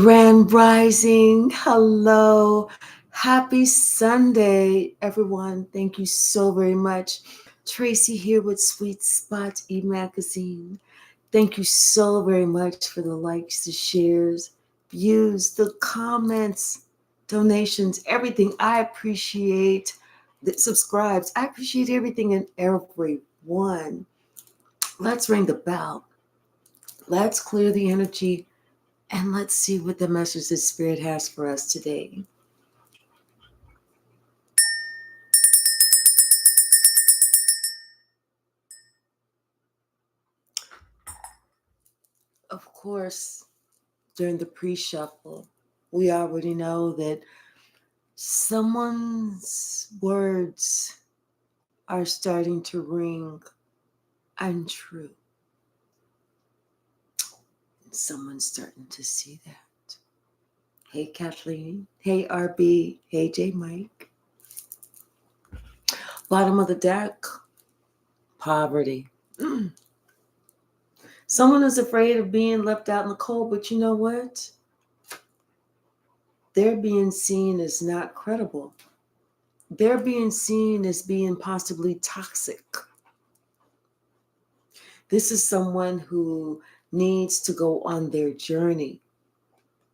Grand Rising. Hello. Happy Sunday, everyone. Thank you so very much. Tracy here with Sweet Spot e-magazine. Thank you so very much for the likes, the shares, views, the comments, donations, everything. I appreciate that subscribes. I appreciate everything and everyone. Let's ring the bell. Let's clear the energy. And let's see what the message the Spirit has for us today. Of course, during the pre-shuffle, we already know that someone's words are starting to ring untrue. And someone's starting to see that. Hey, Kathleen. Hey, RB. Hey, J. Mike. Bottom of the deck, poverty. Someone is afraid of being left out in the cold, but you know what? They're being seen as not credible. They're being seen as being possibly toxic. This is someone who needs to go on their journey.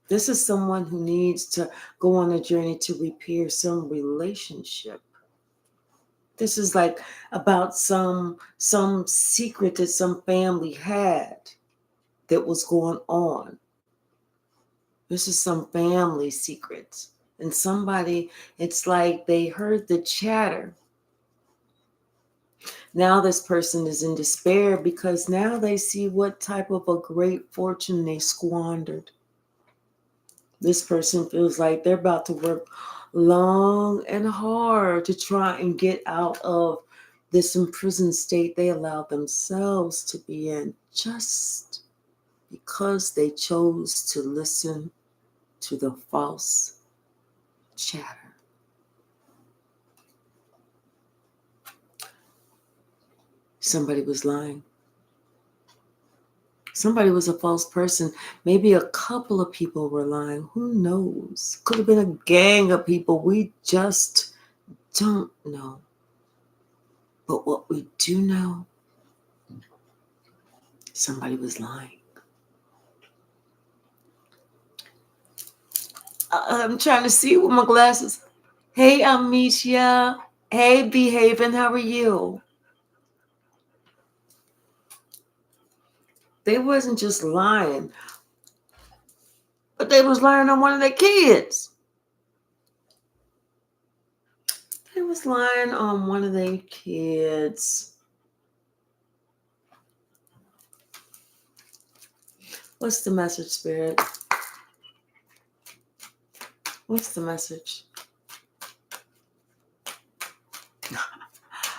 This is someone who needs to go on a journey to repair some relationship. This is like about some secret that some family had that was going on. This is some family secrets. And somebody, it's like they heard the chatter. Now this person is in despair because now they see what type of a great fortune they squandered. This person feels like they're about to work long and hard to try and get out of this imprisoned state they allowed themselves to be in just because they chose to listen to the false chatter. Somebody was lying. Somebody was a false person. Maybe a couple of people were lying. Who knows? Could have been a gang of people. We just don't know. But what we do know, somebody was lying. I'm trying to see with my glasses. Hey, Amicia. Hey, Behaving. How are you? They wasn't just lying, but they was lying on one of their kids. They was lying on one of their kids. What's the message, Spirit? What's the message?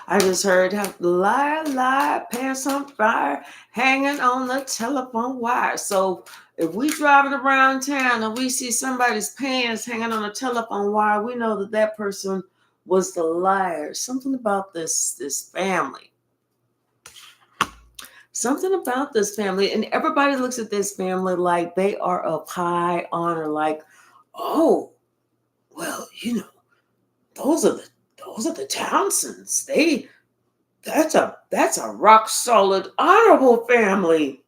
I just heard lie, pants on fire, hanging on the telephone wire. So if we driving around town and we see somebody's pants hanging on a telephone wire, we know that that person was the liar. Something about this family. Something about this family. And everybody looks at this family like they are of high honor. Like, oh, well, those are the Townsends. That's a rock solid, honorable family.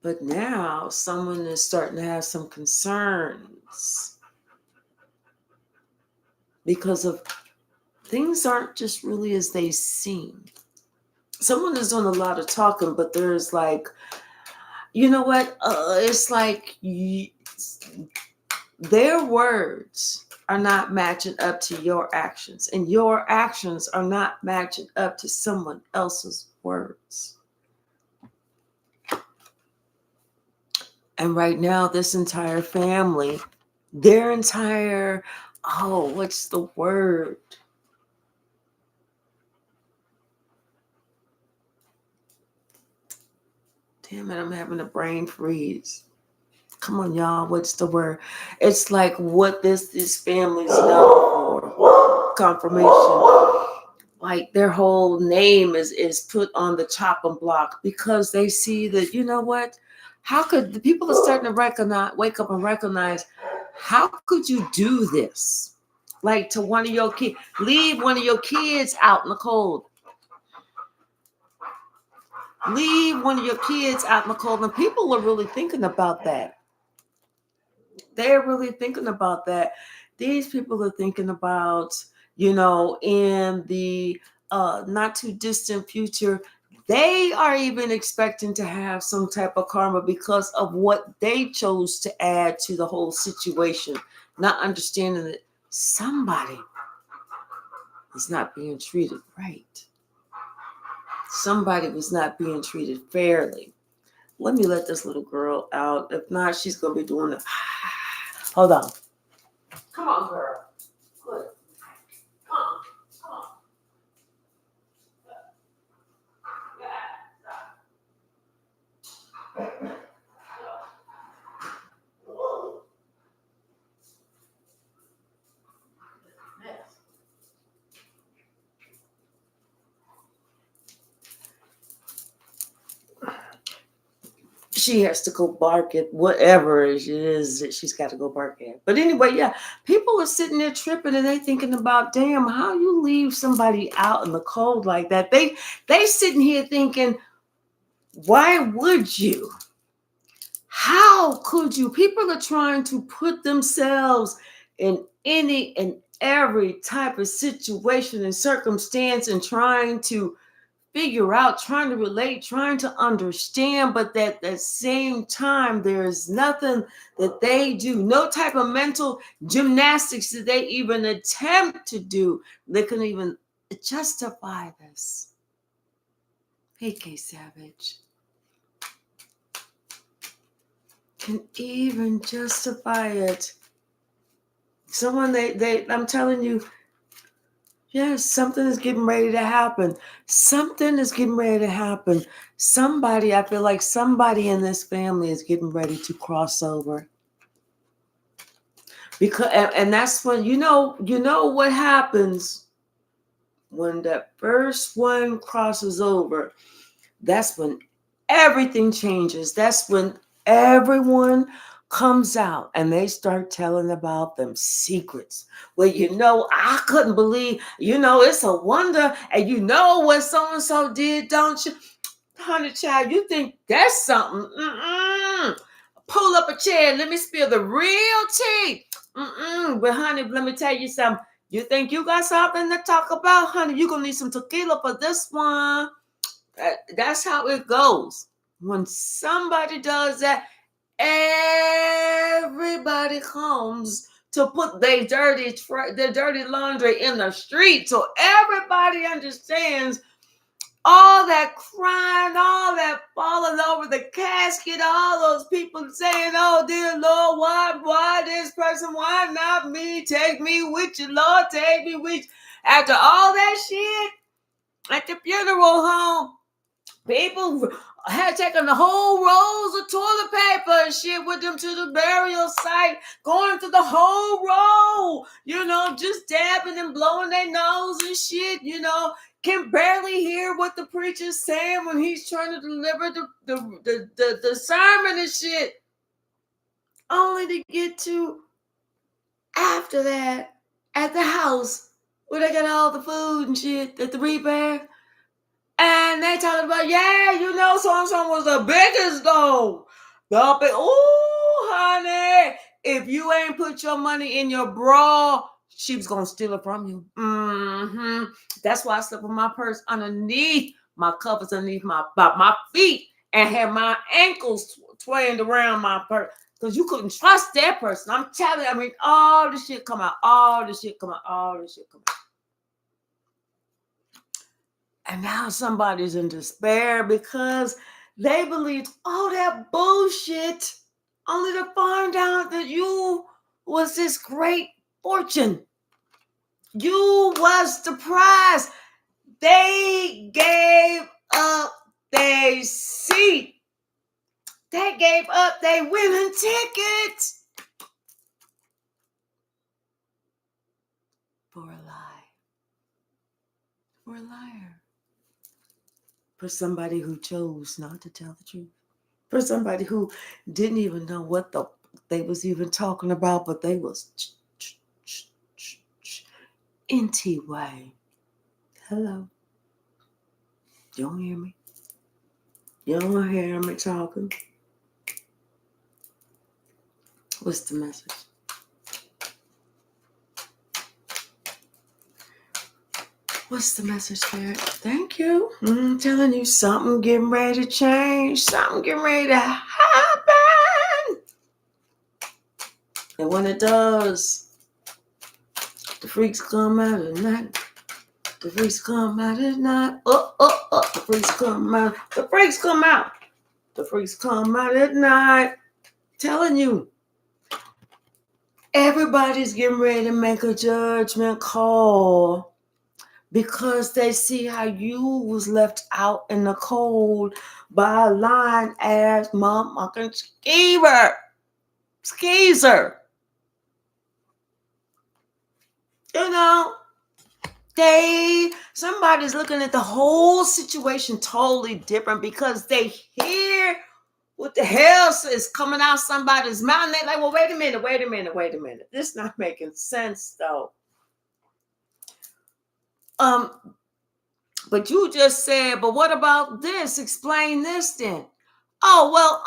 But now someone is starting to have some concerns because of things aren't just really as they seem. Someone is doing a lot of talking, but there's like, you know what? It's like their words are not matching up to your actions, and your actions are not matching up to someone else's words. And right now, this entire family, their entire, what's the word? Damn it, I'm having a brain freeze. Come on, y'all, what's the word? It's like what this family's known for. Confirmation. like their whole name is put on the chopping block because they see that, you know what? How could the people are starting to wake up and recognize, how could you do this? Like to one of your kids, leave one of your kids out in the cold. Leave one of your kids out in the cold. And people are really thinking about that. They're really thinking about that. These people are thinking about, in the not too distant future, they are even expecting to have some type of karma because of what they chose to add to the whole situation, not understanding that somebody is not being treated right. Somebody was not being treated fairly. Let me let this little girl out. If not, she's going to be doing it. Hold on. Come on, girl. Good. Come on. Come on. She has to go bark at whatever it is that she's got to go bark at. But anyway, yeah, people are sitting there tripping and they thinking about, damn, how you leave somebody out in the cold like that? They sitting here thinking, why would you? How could you? People are trying to put themselves in any and every type of situation and circumstance and trying to figure out, trying to relate, trying to understand, but at the same time, there is nothing that they do, no type of mental gymnastics that they even attempt to do. They can even justify this. Hey, K Savage. Can even justify it. Someone I'm telling you, yes, something is getting ready to happen. Something is getting ready to happen. I feel like somebody in this family is getting ready to cross over. Because and that's when you know what happens when that first one crosses over. That's when everything changes. That's when everyone comes out and they start telling about them secrets. Well, I couldn't believe, it's a wonder. And you know what so-and-so did, don't you? Honey child, you think that's something? Mm-mm. Pull up a chair. Let me spill the real tea. Mm-mm. But honey, let me tell you something. You think you got something to talk about? Honey, you're going to need some tequila for this one. That's how it goes. When somebody does that, everybody comes to put their dirty laundry in the street. So everybody understands all that crying, all that falling over the casket, all those people saying, oh, dear Lord, why this person? Why not me? Take me with you, Lord, take me with you. After all that shit at the funeral home, people had taken the whole rolls of toilet paper and shit with them to the burial site, going through the whole roll, just dabbing and blowing their nose and shit, can barely hear what the preacher's saying when he's trying to deliver the sermon and shit. Only to get to after that at the house where they got all the food and shit at the repast. And they talking about, so-and-so was the biggest though. Ooh, honey, if you ain't put your money in your bra, she was going to steal it from you. Mm-hmm. That's why I slept with my purse underneath my covers, underneath my feet, and had my ankles twined around my purse. Because you couldn't trust that person. I'm telling you, all the shit come out, all the shit come out, all the shit come out. And now somebody's in despair because they believed all that bullshit only to find out that you was this great fortune. You was the prize. They gave up their seat. They gave up their winning ticket for a lie. For a liar. For somebody who chose not to tell the truth. For somebody who didn't even know what they was even talking about, but they was NTY. Hello. You don't hear me? You don't hear me talking? What's the message? What's the message, Spirit? Thank you. I'm telling you, something getting ready to change. Something getting ready to happen. And when it does, the freaks come out at night. The freaks come out at night. The freaks come out. The freaks come out. The freaks come out at night. Telling you, everybody's getting ready to make a judgment call because they see how you was left out in the cold by a lying ass motherfucking skeezer. You know, somebody's looking at the whole situation totally different because they hear what the hell is coming out somebody's mouth. And they're like, well, wait a minute. This is not making sense, though. But you just said, but what about this? Explain this then. Oh, well,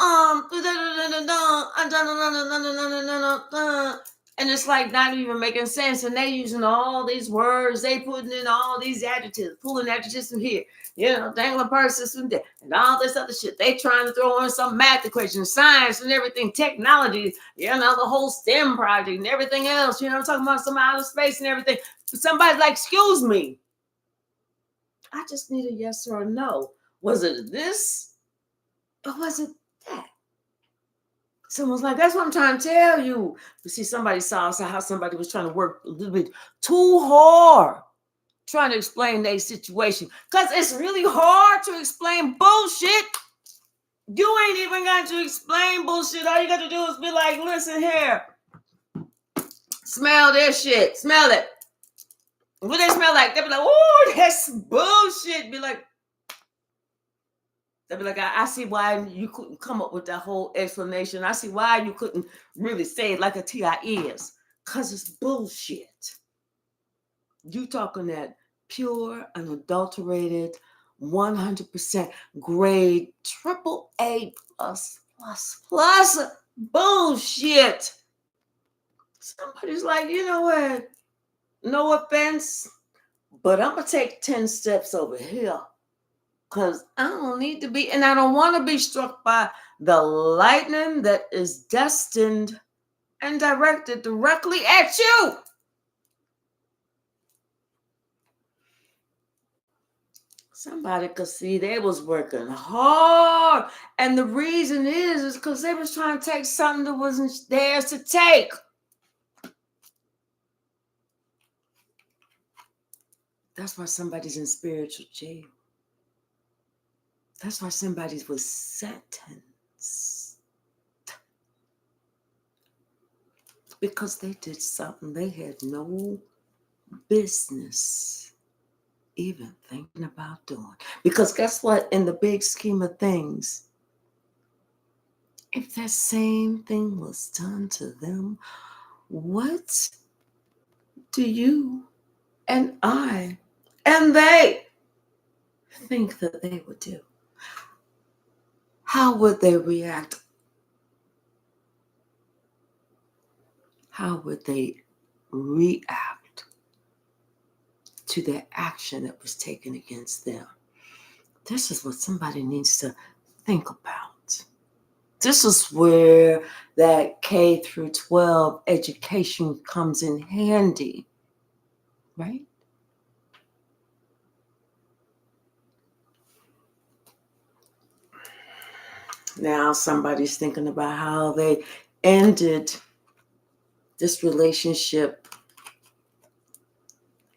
and it's like not even making sense. And they using all these words, they putting in all these adjectives, pulling adjectives from here, dangling purses from there, and all this other shit. They trying to throw in some math equations, science and everything, technology, the whole STEM project and everything else. I'm talking about some outer space and everything. Somebody's like, excuse me. I just need a yes or a no. Was it this or was it that? Someone's like, that's what I'm trying to tell you. You see, somebody saw how somebody was trying to work a little bit too hard trying to explain their situation. Because it's really hard to explain bullshit. You ain't even got to explain bullshit. All you got to do is be like, listen here. Smell this shit. Smell it. What they smell like? They be like, oh, that's bullshit. Be like, they'll be like, I see why you couldn't come up with that whole explanation. I see why you couldn't really say it like a T.I. is. Because it's bullshit. You talking that pure, unadulterated, 100% grade, AAA plus bullshit. Somebody's like, you know what? No offense, but I'm going to take 10 steps over here. Because I don't need to be, and I don't want to be struck by the lightning that is destined and directed directly at you. Somebody could see they was working hard. And the reason is because they was trying to take something that wasn't theirs to take. That's why somebody's in spiritual jail. That's why somebody was sentenced. Because they did something they had no business even thinking about doing. Because guess what? In the big scheme of things, if that same thing was done to them, what do you and I and they think that they would do? How would they react? How would they react to the action that was taken against them? This is what somebody needs to think about. This is where that K through 12 education comes in handy, right? Now somebody's thinking about how they ended this relationship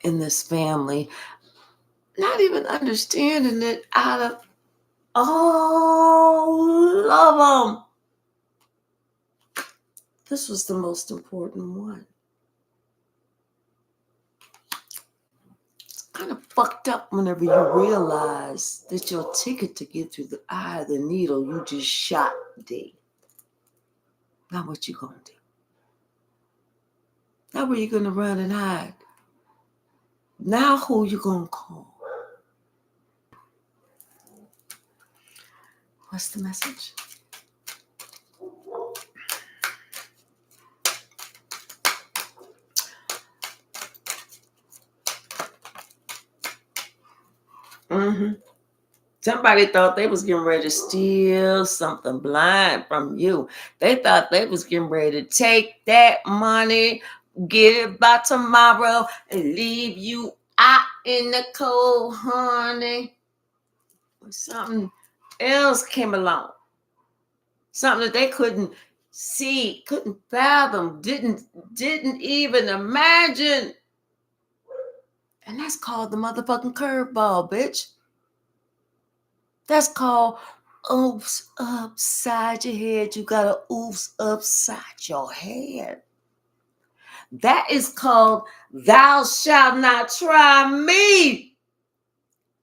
in this family, not even understanding it out of all of them. This was the most important one. kind of fucked up whenever you realize that your ticket to get through the eye of the needle you just shot dead. Now what you gonna do? Now where you gonna run and hide? Now who you gonna call? What's the message? Somebody thought they was getting ready to steal something blind from you. They thought they was getting ready to take that money, get it by tomorrow, and leave you out in the cold, honey. Something else came along. Something that they couldn't see, couldn't fathom, didn't even imagine. And that's called the motherfucking curveball, bitch. That's called oops upside your head. You got to oops upside your head. That is called thou shalt not try me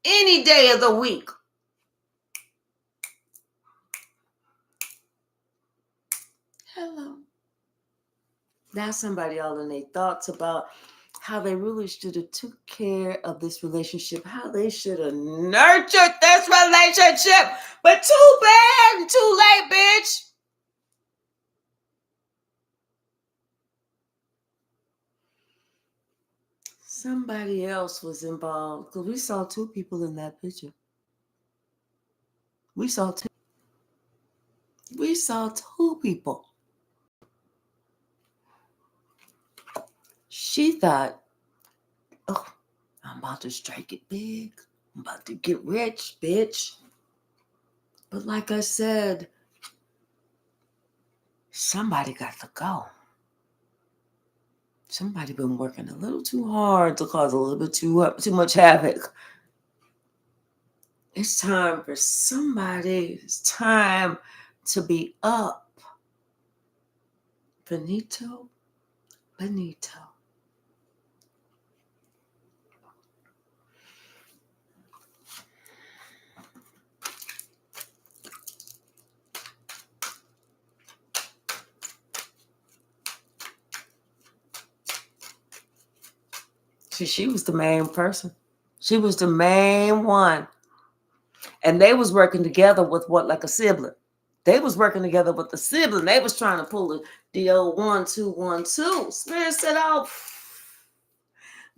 any day of the week. Hello. Now somebody all in their thoughts about how they really should have took care of this relationship, how they should have nurtured this relationship. But too bad and too late, bitch. Somebody else was involved because we saw two people in that picture. We saw two people. She thought, oh, I'm about to strike it big. I'm about to get rich, bitch. But like I said, somebody got to go. Somebody been working a little too hard to cause a little bit too much havoc. It's time for somebody. It's time to be up. Benito. See, she was the main person. She was the main one. And they was working together with like a sibling. They was working together with the sibling. They was trying to pull the old 1 2 1 2. Spirit said, oh,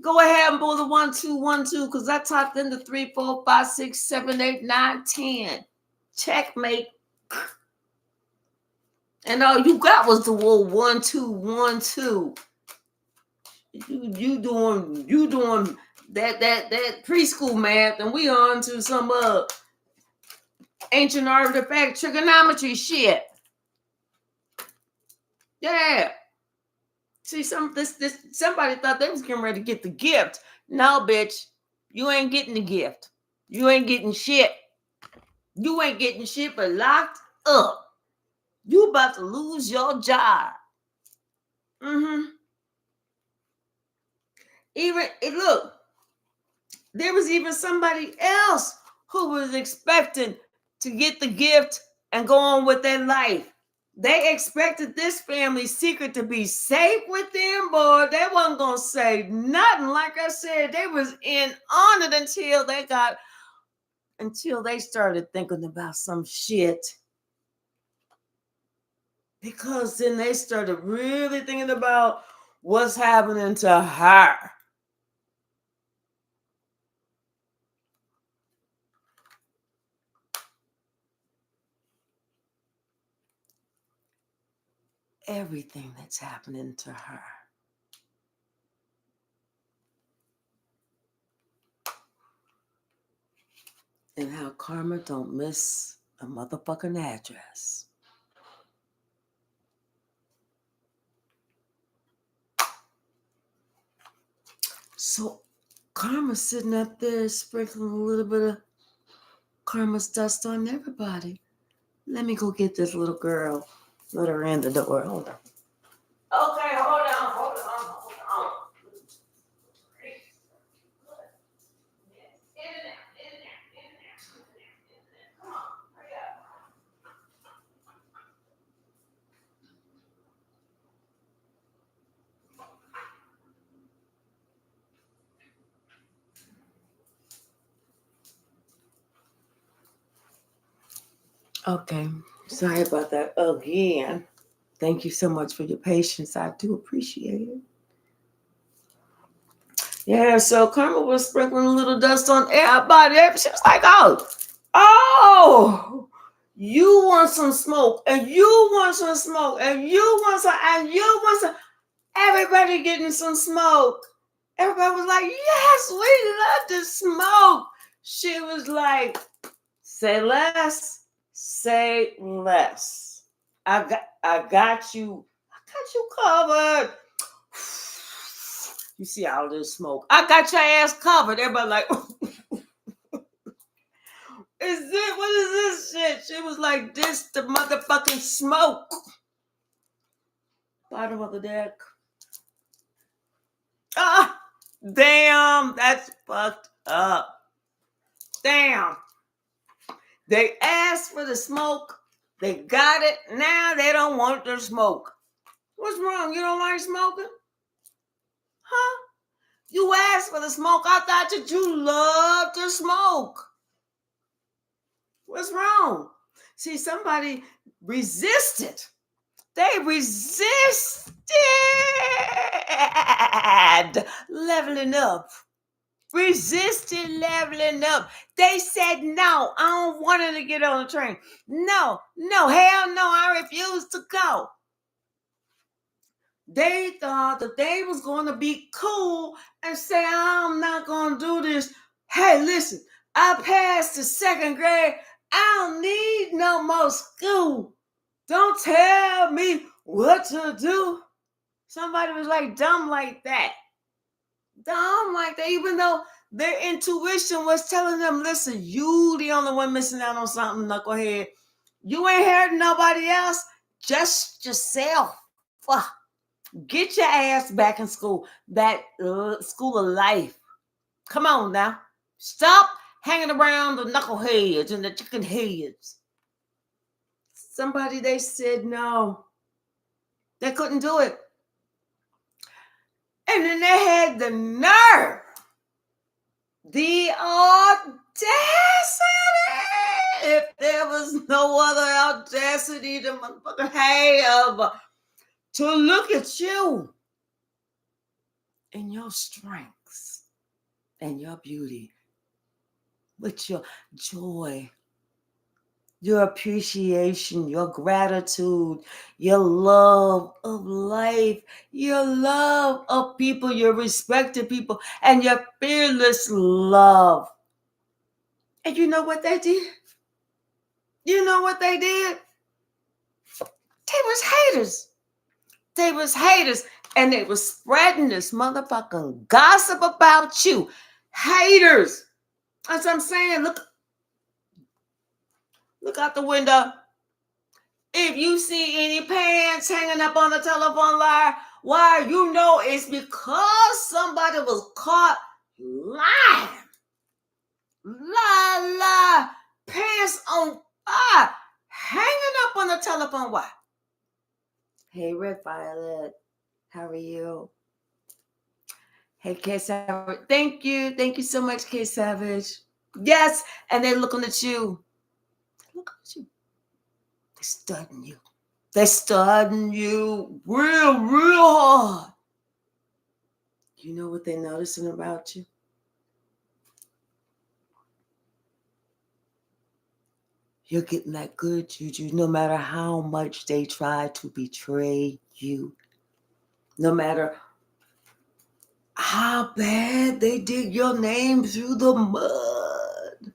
go ahead and pull the 1 2 1 2 because I talked into 3 4 5 6 7 8 9 10. Checkmate. And all you got was the word 1 2 1 2. You doing that preschool math, and we on to some ancient artifact trigonometry shit. Yeah. See, somebody thought they was getting ready to get the gift. No, bitch, you ain't getting the gift. You ain't getting shit. You ain't getting shit but locked up. You about to lose your job. Look, there was even somebody else who was expecting to get the gift and go on with their life. They expected this family's secret to be safe with them, boy. They wasn't gonna say nothing. Like I said, they was in on it until they started thinking about some shit. Because then they started really thinking about what's happening to her. Everything that's happening to her. And how karma don't miss a motherfucking address. So karma's sitting up there sprinkling a little bit of karma's dust on everybody. Let me go get this little girl. Let her in the door. Hold on. Okay, hold on. Okay. Sorry about that again. Thank you so much for your patience. I do appreciate it. Yeah, so Karma was sprinkling a little dust on everybody. She was like, oh, you want some smoke, and you want some smoke, and you want some, and you want some. Everybody getting some smoke. Everybody was like, yes, we love to smoke. She was like, say less, say less. I got you covered. You see all this smoke. I got your ass covered. Everybody like, what is this shit? She was like, this the motherfucking smoke. Bottom of the deck. Ah, damn, that's fucked up. Damn. They asked for the smoke. They got it. Now they don't want the smoke. What's wrong? You don't like smoking? Huh? You asked for the smoke. I thought that you loved to smoke. What's wrong? See, somebody resisted. They resisted leveling up. Resisted leveling up. They said, no, I don't want her to get on the train. No, hell no, I refuse to go. They thought that they was going to be cool and say, I'm not going to do this. Hey, listen, I passed the second grade. I don't need no more school. Don't tell me what to do. Somebody was like dumb like that. Dumb like that, even though their intuition was telling them, listen, you the only one missing out on something, knucklehead. You ain't hurting nobody else, just yourself. Get your ass back in school, that school of life. Come on now. Stop hanging around the knuckleheads and the chicken heads. Somebody, they said no. They couldn't do it. And then they had the nerve, the audacity, if there was no other audacity to motherfucking have, to look at you and your strengths and your beauty with your joy, your appreciation, your gratitude, your love of life, your love of people, your respect to people, and your fearless love. And you know what they did? You know what they did? They was haters. They was haters. And they was spreading this motherfucking gossip about you. Haters. That's what I'm saying. Look out the window. If you see any pants hanging up on the telephone wire, you know it's because somebody was caught lying. Lie. Pants on fire. Hanging up on the telephone wire. Hey, Red Violet. How are you? Hey, K Savage. Thank you. Thank you so much, K Savage. Yes. And they're looking at you. Look at you. They're studying you. They're studying you real hard. You know what they're noticing about you? You're getting that good juju no matter how much they try to betray you. No matter how bad they dig your name through the mud.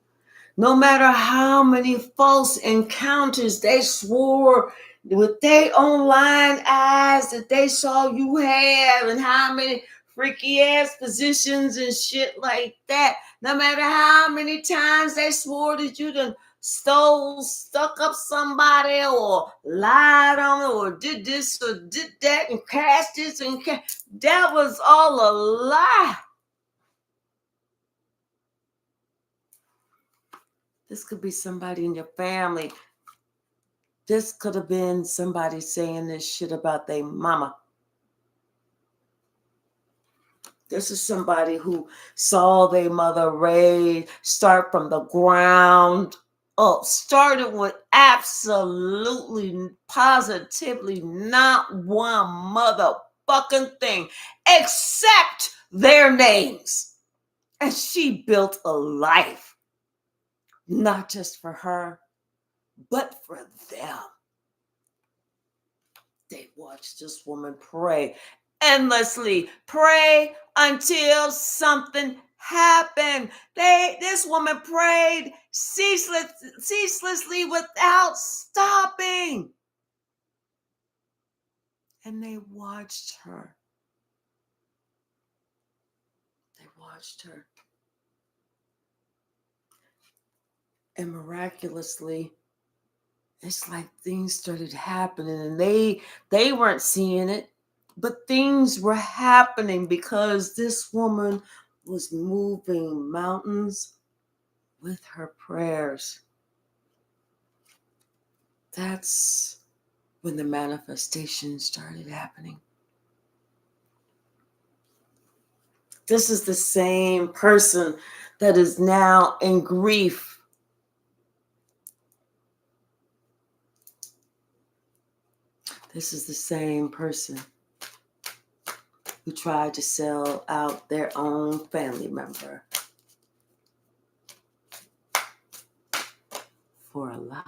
No matter how many false encounters they swore with their own lying eyes that they saw you have, and how many freaky ass positions and shit like that. No matter how many times they swore that you done stuck up somebody or lied on it or did this or did that and crashed this and that was all a lie. This could be somebody in your family. This could have been somebody saying this shit about their mama. This is somebody who saw their mother start from the ground started with absolutely, positively not one motherfucking thing except their names. And she built a life, not just for her, but for them. They watched this woman pray endlessly, pray until something happened. This woman prayed ceaselessly without stopping. And they watched her. They watched her. And miraculously, it's like things started happening, and they weren't seeing it, but things were happening because this woman was moving mountains with her prayers. That's when the manifestation started happening. This is the same person that is now in grief. This is the same person who tried to sell out their own family member for a lie.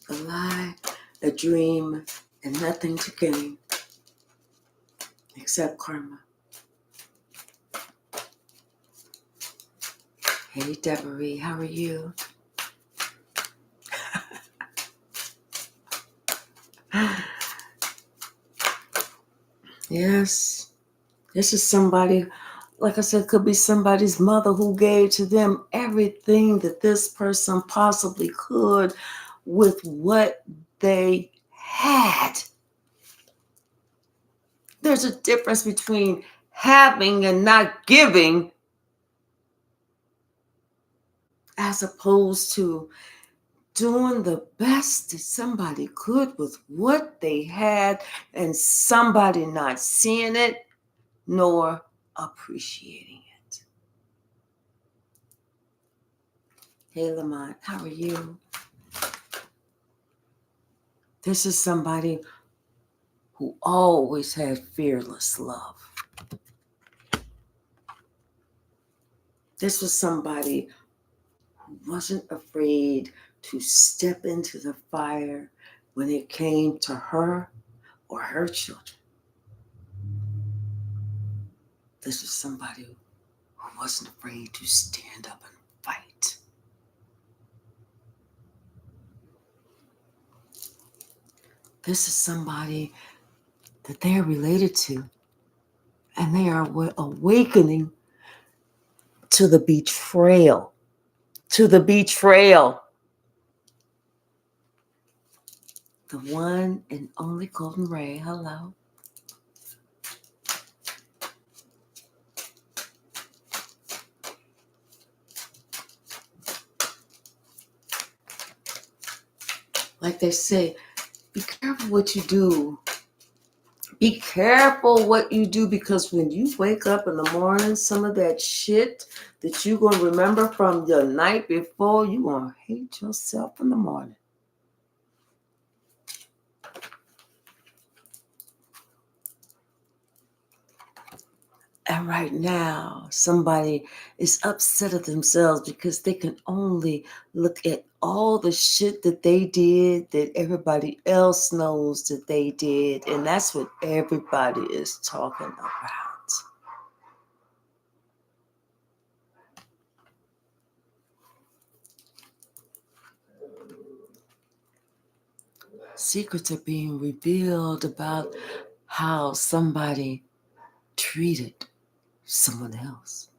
A lie, a dream, and nothing to gain except karma. Hey, Deborah, how are you? Yes, this is somebody, like I said, could be somebody's mother who gave to them everything that this person possibly could with what they had. There's a difference between having and not giving, as opposed to doing the best that somebody could with what they had and somebody not seeing it nor appreciating it. Hey, Lamont, how are you? This is somebody who always had fearless love. This was somebody who wasn't afraid to step into the fire when it came to her or her children. This was somebody who wasn't afraid to stand up and fight. This is somebody that they're related to, and they are awakening to the betrayal. To the betrayal. The one and only Golden Ray. Hello. Like they say, be careful what you do. Be careful what you do, because when you wake up in the morning, some of that shit that you're going to remember from the night before, you're going to hate yourself in the morning. And right now, somebody is upset at themselves because they can only look at all the shit that they did that everybody else knows that they did. And that's what everybody is talking about. Secrets are being revealed about how somebody treated someone else.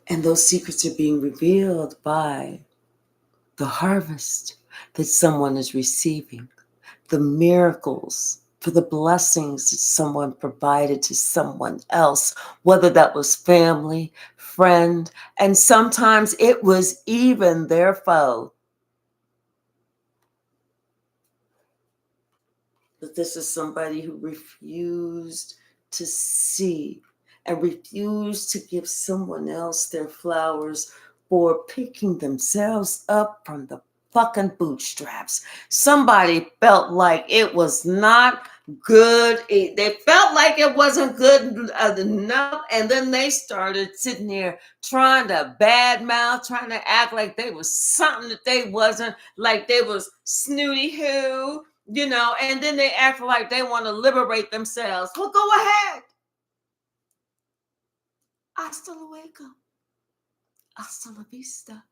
And those secrets are being revealed by the harvest that someone is receiving, the miracles, for the blessings that someone provided to someone else, whether that was family, friend, and sometimes it was even their foe. But this is somebody who refused to see and refuse to give someone else their flowers for picking themselves up from the fucking bootstraps. Somebody felt like it was not good. They felt like it wasn't good enough, and then they started sitting there trying to badmouth, trying to act like they was something that they wasn't, like they was snooty who, and then they act like they want to liberate themselves. Well, go ahead. Hasta luego. Hasta la vista.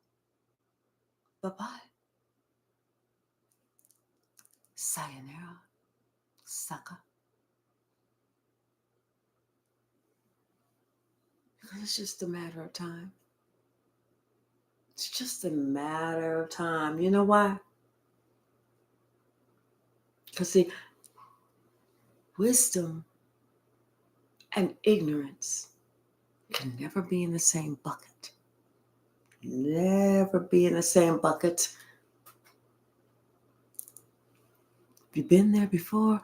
Bye-bye. Sayonara. Sucker. Because it's just a matter of time. It's just a matter of time. You know why? Because see, wisdom and ignorance can never be in the same bucket. Never be in the same bucket. If you've been there before,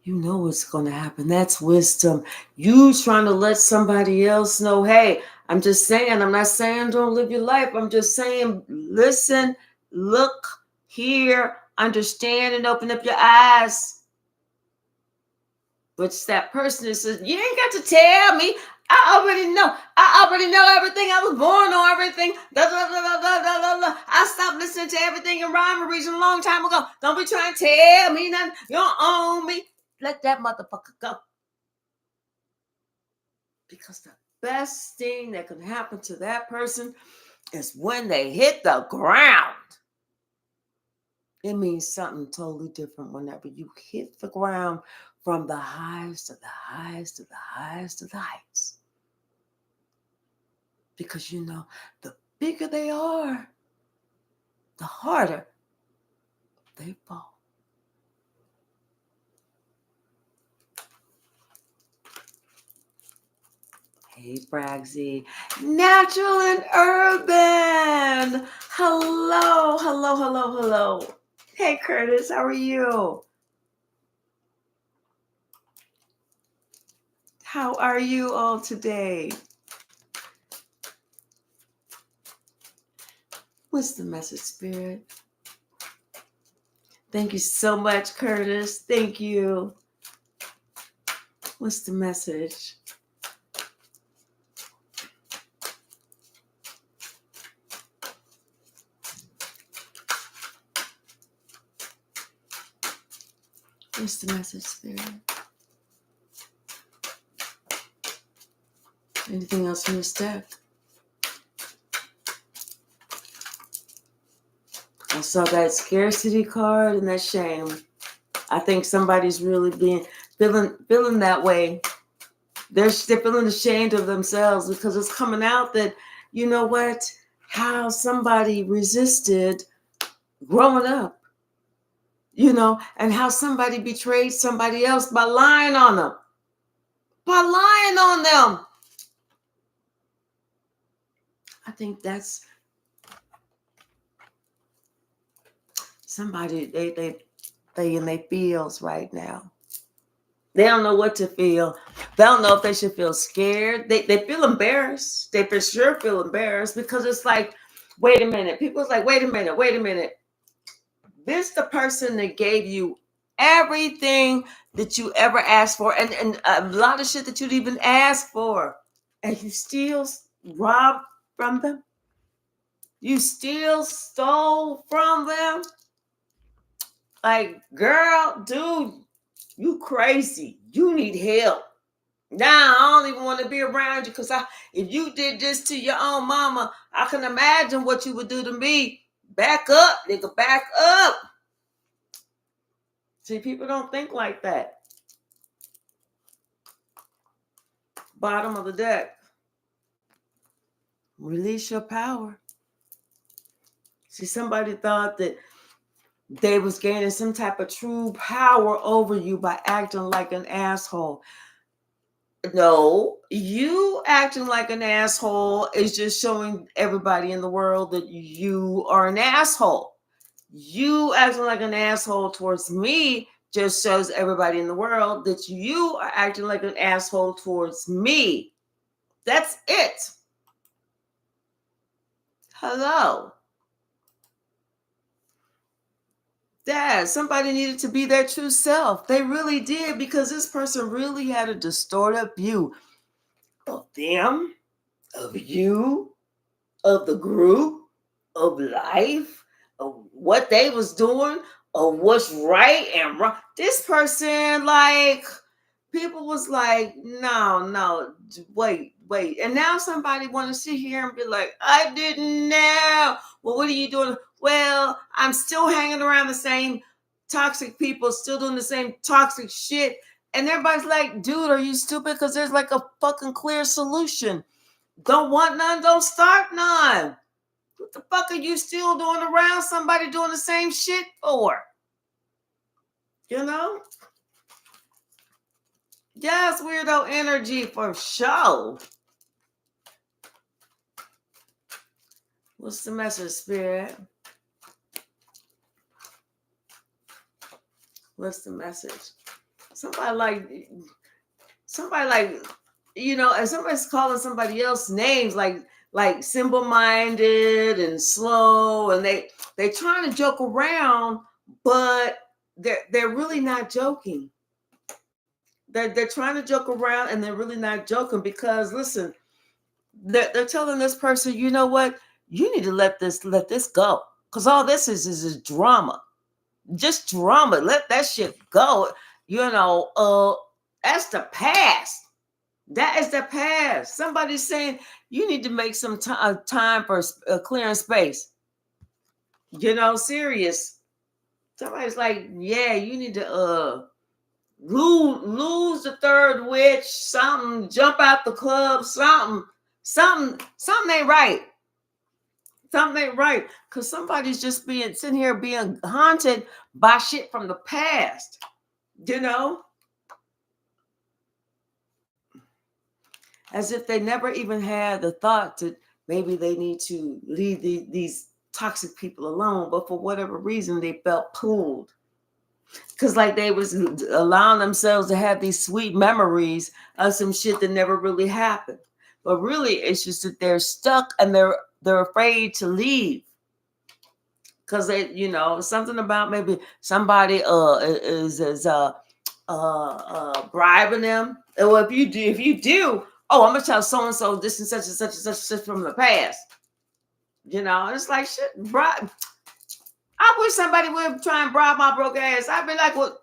you know what's going to happen. That's wisdom. You trying to let somebody else know, hey, I'm just saying, I'm not saying don't live your life. I'm just saying, listen, look, hear, understand, and open up your eyes. But it's that person that says, you ain't got to tell me. I already know. I already know everything. I was born on everything. Blah, blah, blah, blah, blah, blah, blah. I stopped listening to everything in rhyme and reason a long time ago. Don't be trying to tell me nothing. You don't own me. Let that motherfucker go. Because the best thing that can happen to that person is when they hit the ground. It means something totally different whenever you hit the ground from the highs to the highs to the highs to the heights. Because the bigger they are, the harder they fall. Hey, Bragsy. Natural and urban. Hello, hello, hello, hello. Hey, Curtis, how are you? How are you all today? What's the message, Spirit? Thank you so much, Curtis. Thank you. What's the message? What's the message, Spirit? Anything else from this deck? I saw that scarcity card and that shame. I think somebody's really feeling that way. They're feeling ashamed of themselves because it's coming out that, you know what, how somebody resisted growing up, and how somebody betrayed somebody else by lying on them. By lying on them. I think that's somebody they in their feels right now. They don't know what to feel. They don't know if they should feel scared. They feel embarrassed. They for sure feel embarrassed because it's like, wait a minute. People's like, wait a minute. This the person that gave you everything that you ever asked for, and a lot of shit that you'd even ask for, and you still robbed from them. You still stole from them. Like, girl, dude, you crazy. You need help. Now I don't even want to be around you because if you did this to your own mama, I can imagine what you would do to me. Back up, nigga, back up. See, people don't think like that. Bottom of the deck. Release your power. See, somebody thought that they was gaining some type of true power over you by acting like an asshole. No, you acting like an asshole is just showing everybody in the world that you are an asshole. You acting like an asshole towards me just shows everybody in the world that you are acting like an asshole towards me. That's it. Hello. Dad, somebody needed to be their true self. They really did, because this person really had a distorted view of them, of you, of the group, of life, of what they was doing, of what's right and wrong. This person, like, people was like, no, wait. And now somebody want to sit here and be like, I didn't know. Well, what are you doing? Well, I'm still hanging around the same toxic people, still doing the same toxic shit. And everybody's like, dude, are you stupid? Because there's like a fucking clear solution. Don't want none, don't start none. What the fuck are you still doing around somebody doing the same shit for? You know? Yes, weirdo energy for sure. What's the message, Spirit? What's the message? Somebody like, you know, and somebody's calling somebody else names like simple-minded and slow, and they trying to joke around, but they're really not joking. They're trying to joke around, and they're really not joking, because listen, they're telling this person, you know what, you need to let this go, because all this is drama, just drama. Let that shit go. You know, that's the past. That is the past. Somebody's saying you need to make some time for clearing space. You know, serious. Somebody's like, yeah, you need to lose the third witch, something, jump out the club, something ain't right. Something ain't right. Because somebody's just sitting here being haunted by shit from the past. You know? As if they never even had the thought that maybe they need to leave these toxic people alone, but for whatever reason they felt pulled. Because like they was allowing themselves to have these sweet memories of some shit that never really happened. But really, it's just that they're stuck and they're afraid to leave. Because they, you know, something about maybe somebody is bribing them. Well, if you do, oh, I'm gonna tell so and so this and such and such from the past. You know, it's like shit. Bribe. I wish somebody would try and bribe my broke ass. I'd be like, well,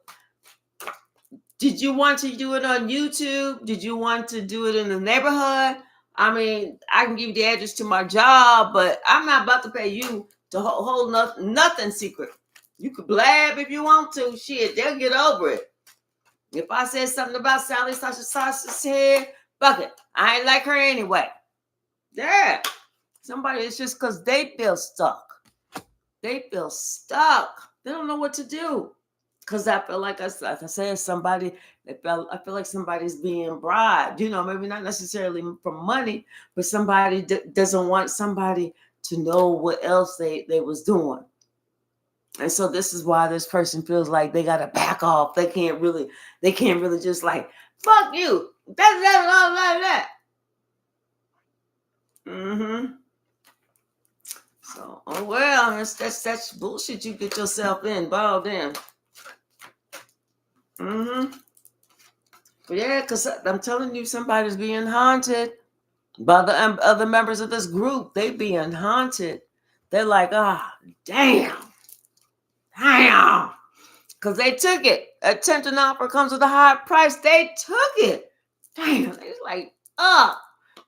did you want to do it on YouTube? Did you want to do it in the neighborhood? I mean, I can give you the address to my job, but I'm not about to pay you to hold nothing secret. You could blab if you want to. Shit, they'll get over it. If I said something about Sally Sasha's head, fuck it. I ain't like her anyway. Yeah. Somebody, it's just because they feel stuck. They feel stuck. They don't know what to do. Because I feel like I said, somebody, I feel like somebody's being bribed. You know, maybe not necessarily for money, but somebody doesn't want somebody to know what else they was doing. And so this is why this person feels like they gotta back off. They can't really just like, fuck you. That. Mm-hmm. So, oh well, that's bullshit you get yourself involved in. Mm-hmm. But yeah, because I'm telling you, somebody's being haunted by the other members of this group. They being haunted. They're like, damn. Because they took it. A tempting offer comes with a high price. They took it. Damn. It's like,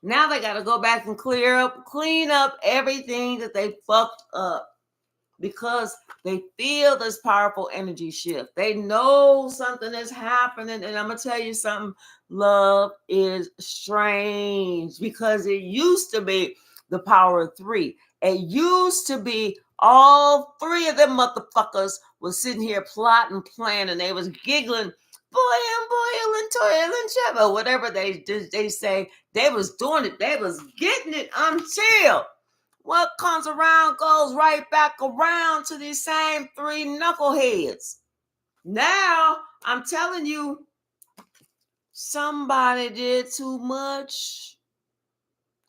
now they got to go back and clean up everything that they fucked up. Because they feel this powerful energy shift. They know something is happening. And I'm going to tell you something. Love is strange, because it used to be the power of three. It used to be all three of them motherfuckers was sitting here plotting, planning. They was giggling, boiling, toiling, chubba, whatever they say. They was doing it. They was getting it until what comes around goes right back around to these same three knuckleheads. Now, I'm telling you, somebody did too much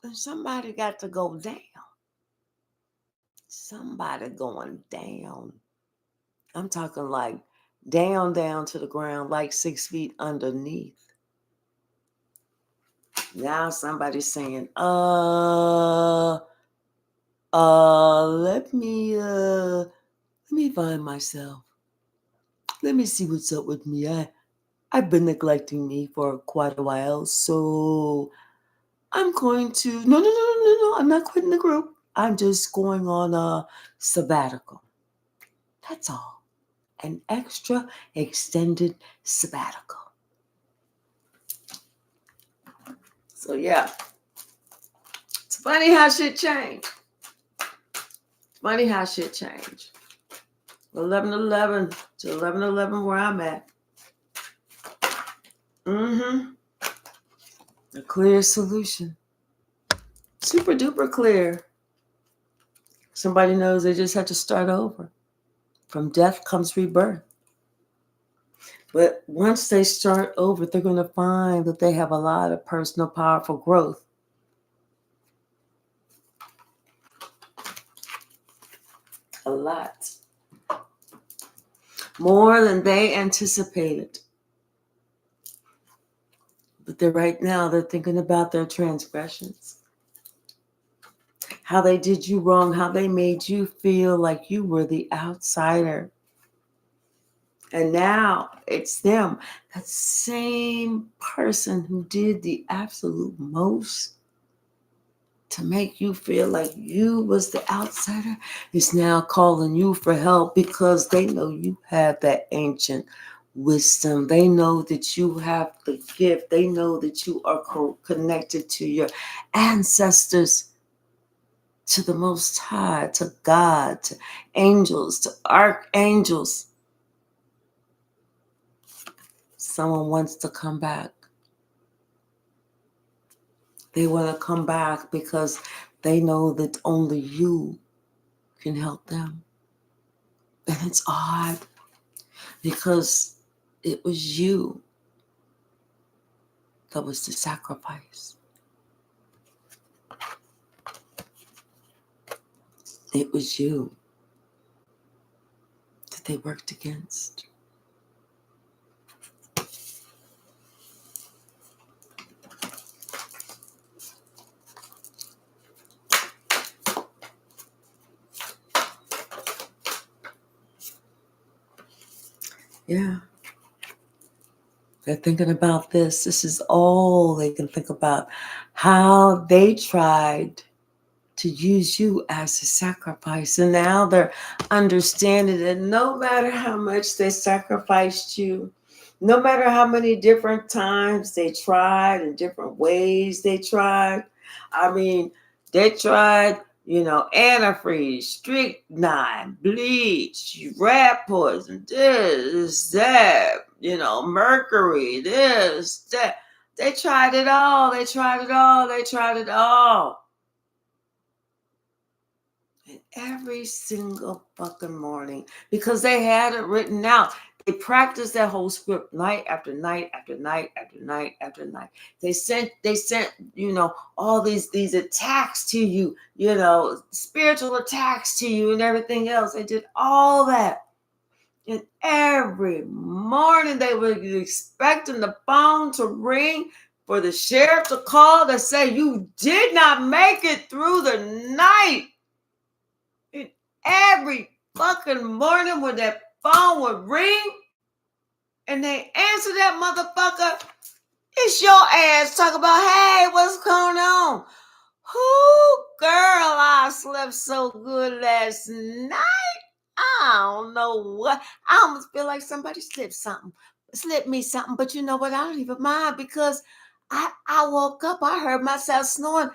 and somebody got to go down. Somebody going down. I'm talking like down to the ground, like 6 feet underneath. Now somebody's saying, let me find myself. Let me see what's up with me. I've been neglecting me for quite a while, so I'm going to no. I'm not quitting the group. I'm just going on a sabbatical. That's all. An extra extended sabbatical. So yeah, it's funny how shit change. Funny how shit change. 11:11 to 11:11 where I'm at. A clear solution. Super duper clear. Somebody knows they just have to start over. From death comes rebirth. But once they start over, they're going to find that they have a lot of personal, powerful growth. A lot. More than they anticipated. But right now, they're thinking about their transgressions. How they did you wrong, how they made you feel like you were the outsider. And now it's them, that same person who did the absolute most to make you feel like you was the outsider is now calling you for help because they know you have that ancient wisdom. They know that you have the gift. They know that you are connected to your ancestors, to the Most High, to God, to angels, to archangels. Someone wants to come back. They want to come back because they know that only you can help them. And it's odd because it was you that was the sacrifice. It was you that they worked against. Yeah. They're thinking about this. This is all they can think about. How they tried to use you as a sacrifice. And now they're understanding that no matter how much they sacrificed you, no matter how many different times they tried and different ways they tried. I mean, they tried, antifreeze, strychnine, bleach, rat poison, this, that, mercury, this, that. They tried it all. They tried it all. They tried it all. And every single fucking morning, because they had it written out. They practiced that whole script night after night after night after night after night. They sent, all these attacks to you, spiritual attacks to you and everything else. They did all that. And every morning they were expecting the phone to ring for the sheriff to call to say you did not make it through the night. And every fucking morning when that phone would ring and they answer that motherfucker, it's your ass talking about, hey, what's going on? Girl, I slept so good last night. I don't know what. I almost feel like somebody slipped me something, but you know what? I don't even mind because I woke up, I heard myself snoring.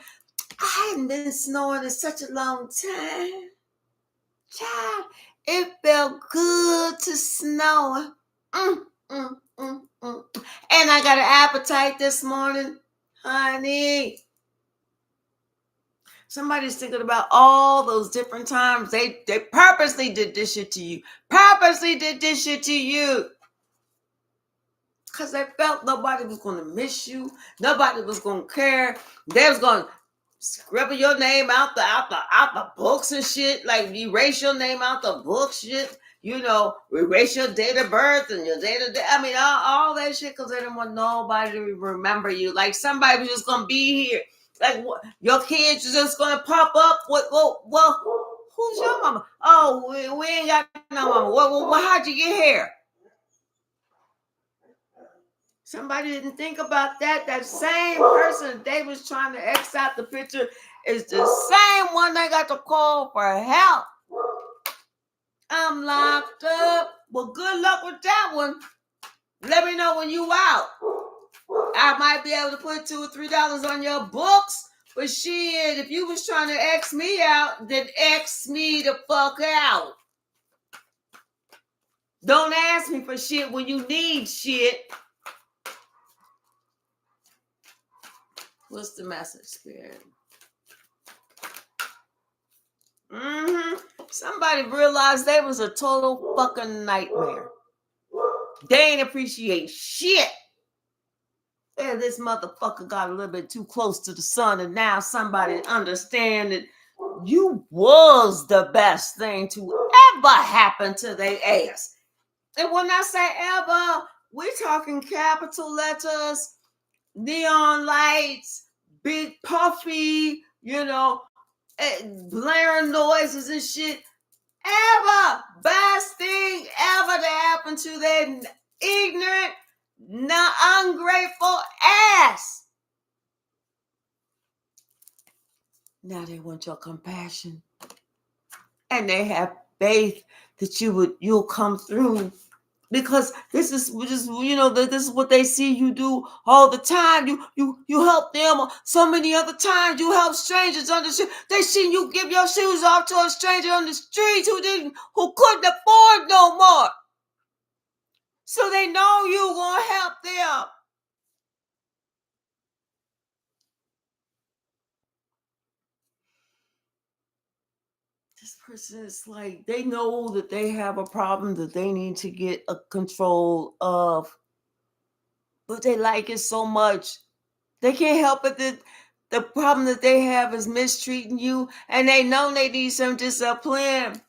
I hadn't been snoring in such a long time. Child, it felt good to snore. And I got an appetite this morning, honey. Somebody's thinking about all those different times they purposely did this shit to you. Purposely did this shit to you. because they felt nobody was going to miss you. Nobody was going to care. They was going to scribble your name out the books and shit. Like erase your name out the book shit. You know, erase your date of birth and your date of death. I mean, all that shit because they didn't want nobody to remember you. Like somebody was just going to be here. Like your kids are just going to pop up. Well, who's your mama? Oh, we ain't got no mama. Well, how'd you get here? Somebody didn't think about that. That same person they was trying to X out the picture is the same one they got to call for help. I'm locked up. Well, good luck with that one. Let me know when you out. I might be able to put $2 or $3 on your books. But shit, if you was trying to X me out, then X me the fuck out. Don't ask me for shit when you need shit. What's the message, Spirit? Somebody realized they was a total fucking nightmare. They ain't appreciate shit. And this motherfucker got a little bit too close to the sun, and now somebody understand that you was the best thing to ever happen to their ass. And when I say ever, we talking capital letters, neon lights, big puffy, blaring noises and shit. Ever best thing ever to happen to that ignorant, ungrateful ass. Now they want your compassion, and they have faith that you'll come through, because this is what they see you do all the time. You help them so many other times. You help strangers on the street. They seen you give your shoes off to a stranger on the street who couldn't afford no more. So they know you gonna help them. This person is like, they know that they have a problem that they need to get a control of, but they like it so much. They can't help it that the problem that they have is mistreating you, and they know they need some discipline.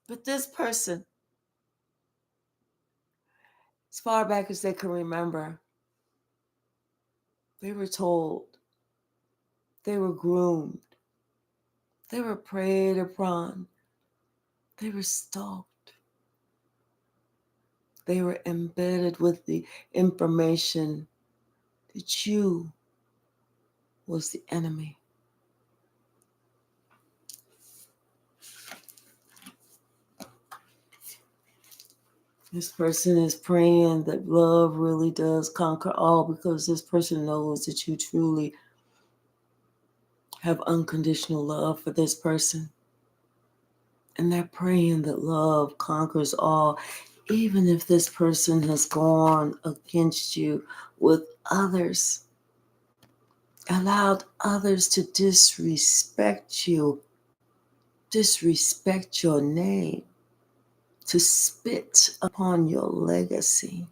But this person, as far back as they can remember, they were told, they were groomed, they were preyed upon, they were stalked, they were embedded with the information that you was the enemy. This person is praying that love really does conquer all, because this person knows that you truly have unconditional love for this person. And they're praying that love conquers all, even if this person has gone against you with others, allowed others to disrespect you, disrespect your name, to spit upon your legacy.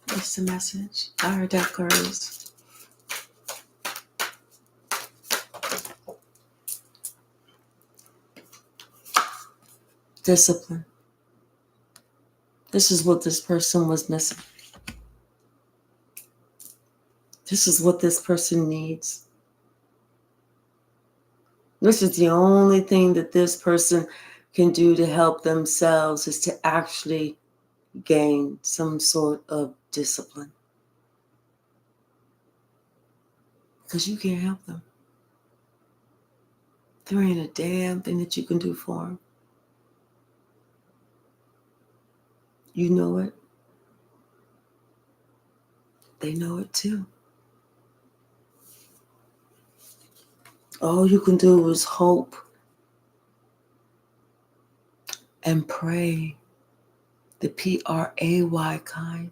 What's the message? I heard that girls. Discipline. This is what this person was missing. This is what this person needs. This is the only thing that this person can do to help themselves, is to actually gain some sort of discipline. Because you can't help them. There ain't a damn thing that you can do for them. You know it. They know it too. All you can do is hope and pray the pray kind,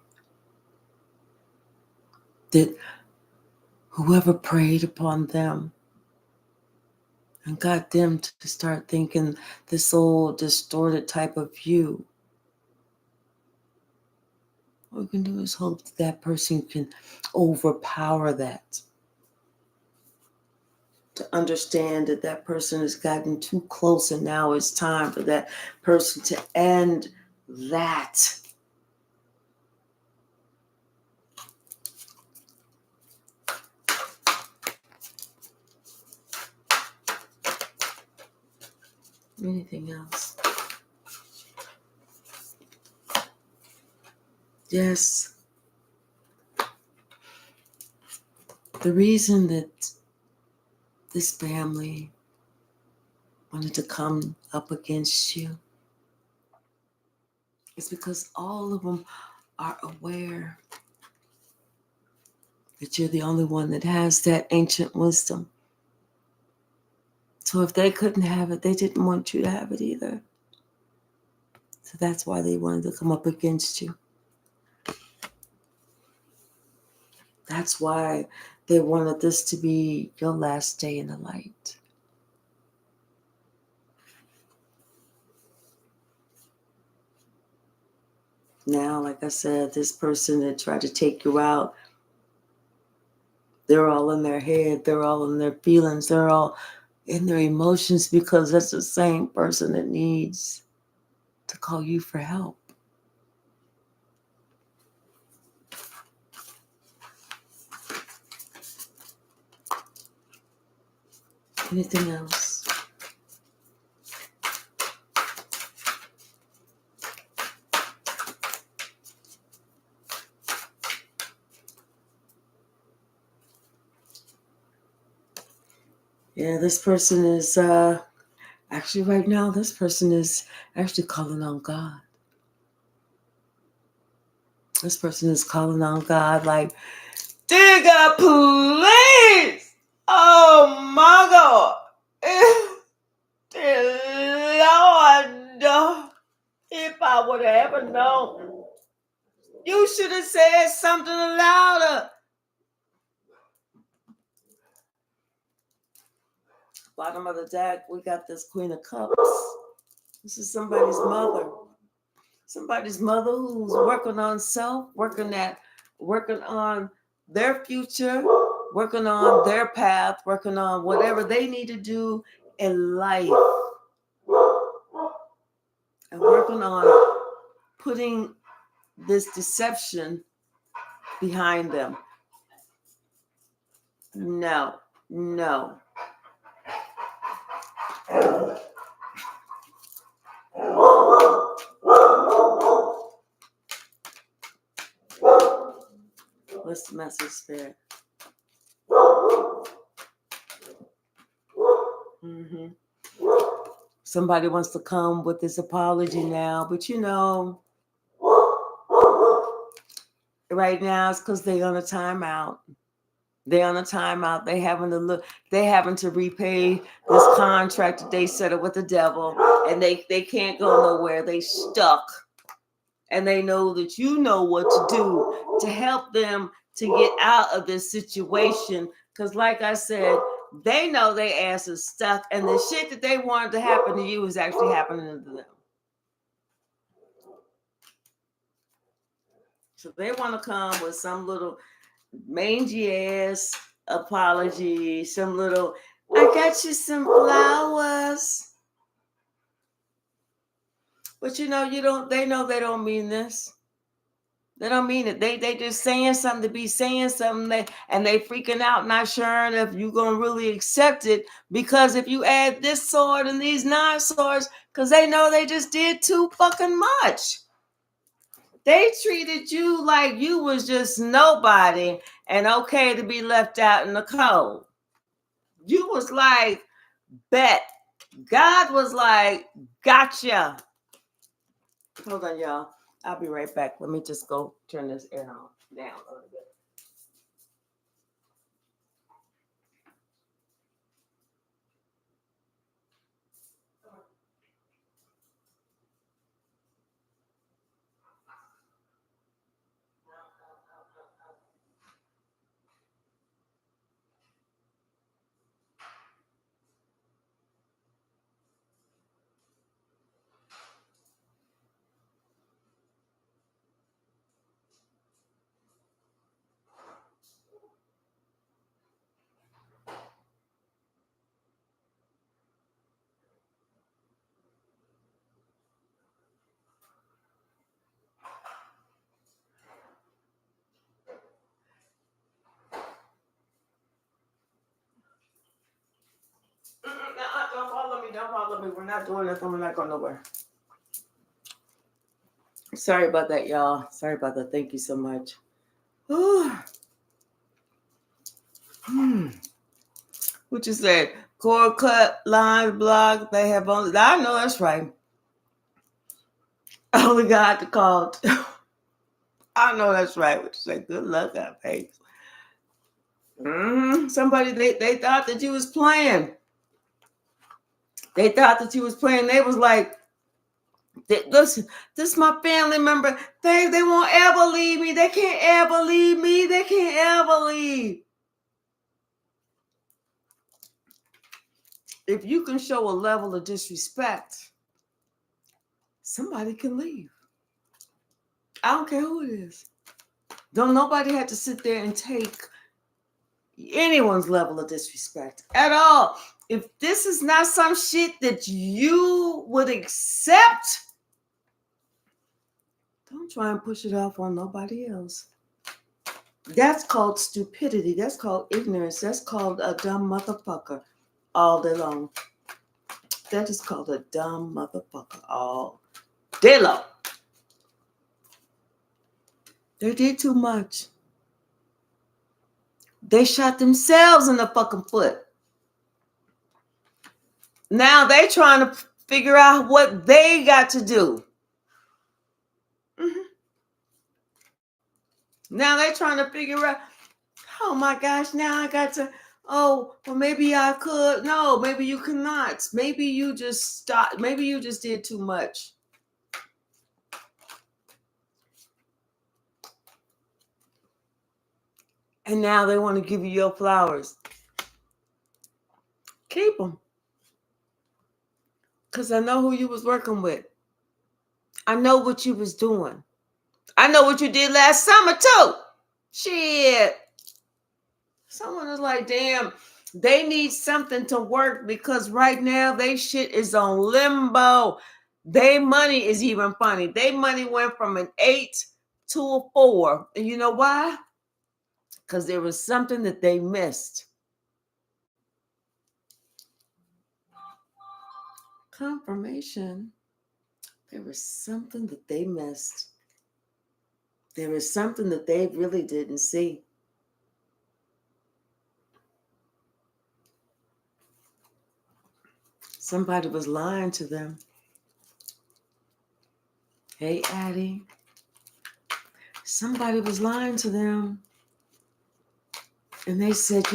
that whoever preyed upon them and got them to start thinking this old distorted type of view, what we can do is hope that person can overpower that, to understand that that person has gotten too close and now it's time for that person to end that. Anything else? Yes. The reason that this family wanted to come up against you is because all of them are aware that you're the only one that has that ancient wisdom. So if they couldn't have it, they didn't want you to have it either. So that's why they wanted to come up against you. That's why they wanted this to be your last day in the light. Now, like I said, this person that tried to take you out, they're all in their head, they're all in their feelings, they're all in their emotions, because that's the same person that needs to call you for help. Anything else? Yeah, this person is actually right now, this person is actually calling on God. This person is calling on God like, dear God, please! Oh my God! Dear Lord, if I would have ever known, you should have said something louder. Bottom of the deck, we got this Queen of Cups. This is somebody's mother. Somebody's mother who's working on self, working on their future, working on their path, working on whatever they need to do in life, and working on putting this deception behind them. No. What's the message, Spirit? Mm-hmm. Somebody wants to come with this apology now, but right now it's because they're on a timeout. They're on a timeout. They having to repay this contract that they set up with the devil, and they can't go nowhere. They stuck. And they know that you know what to do to help them to get out of this situation. Because like I said, they know their ass is stuck, and the shit that they wanted to happen to you is actually happening to them. So they want to come with some little mangy ass apology, some little, I got you some flowers. But they know they don't mean this. They don't mean it. They just saying something to be saying something, and they freaking out, not sure if you're gonna really accept it, because if you add this sword and these 9 swords, because they know they just did too fucking much. They treated you like you was just nobody and okay to be left out in the cold. You was like, bet. God was like, gotcha. Hold on, y'all. I'll be right back. Let me just go turn this air on down a little bit. me. Don't follow me. We're not doing nothing. We're not going nowhere. Sorry about that, y'all. Sorry about that. Thank you so much. What you said? Cord cut, lines blocked. They have only. I know that's right. Only God to call. I know that's right. What you say? Good luck, God, babe. Somebody they thought that you was playing. They thought that you was playing. They was like, listen, this is my family member. They won't ever leave me. They can't ever leave me. They can't ever leave. If you can show a level of disrespect, somebody can leave. I don't care who it is. Don't nobody have to sit there and take anyone's level of disrespect at all. If this is not some shit that you would accept, don't try and push it off on nobody else. That's called stupidity. That's called ignorance. That's called a dumb motherfucker all day long. That is called a dumb motherfucker all day long. They did too much. They shot themselves in the fucking foot. Now they trying to figure out what they got to do. Now they trying to figure out, oh my gosh, now I got to, oh, well, maybe I could. No, maybe you cannot. Maybe you just stopped. Maybe you just did too much. And now they want to give you your flowers. Keep them. Because I know who you was working with. I know what you was doing. I know what you did last summer too. Shit. Someone is like, damn, they need something to work because right now they shit is on limbo. They money is even funny. They money went from an 8 to a 4. And you know why? Because there was something that they missed. Confirmation. There was something that they missed. There was something that they really didn't see. Somebody was lying to them. Hey, Addie. Somebody was lying to them. And they said,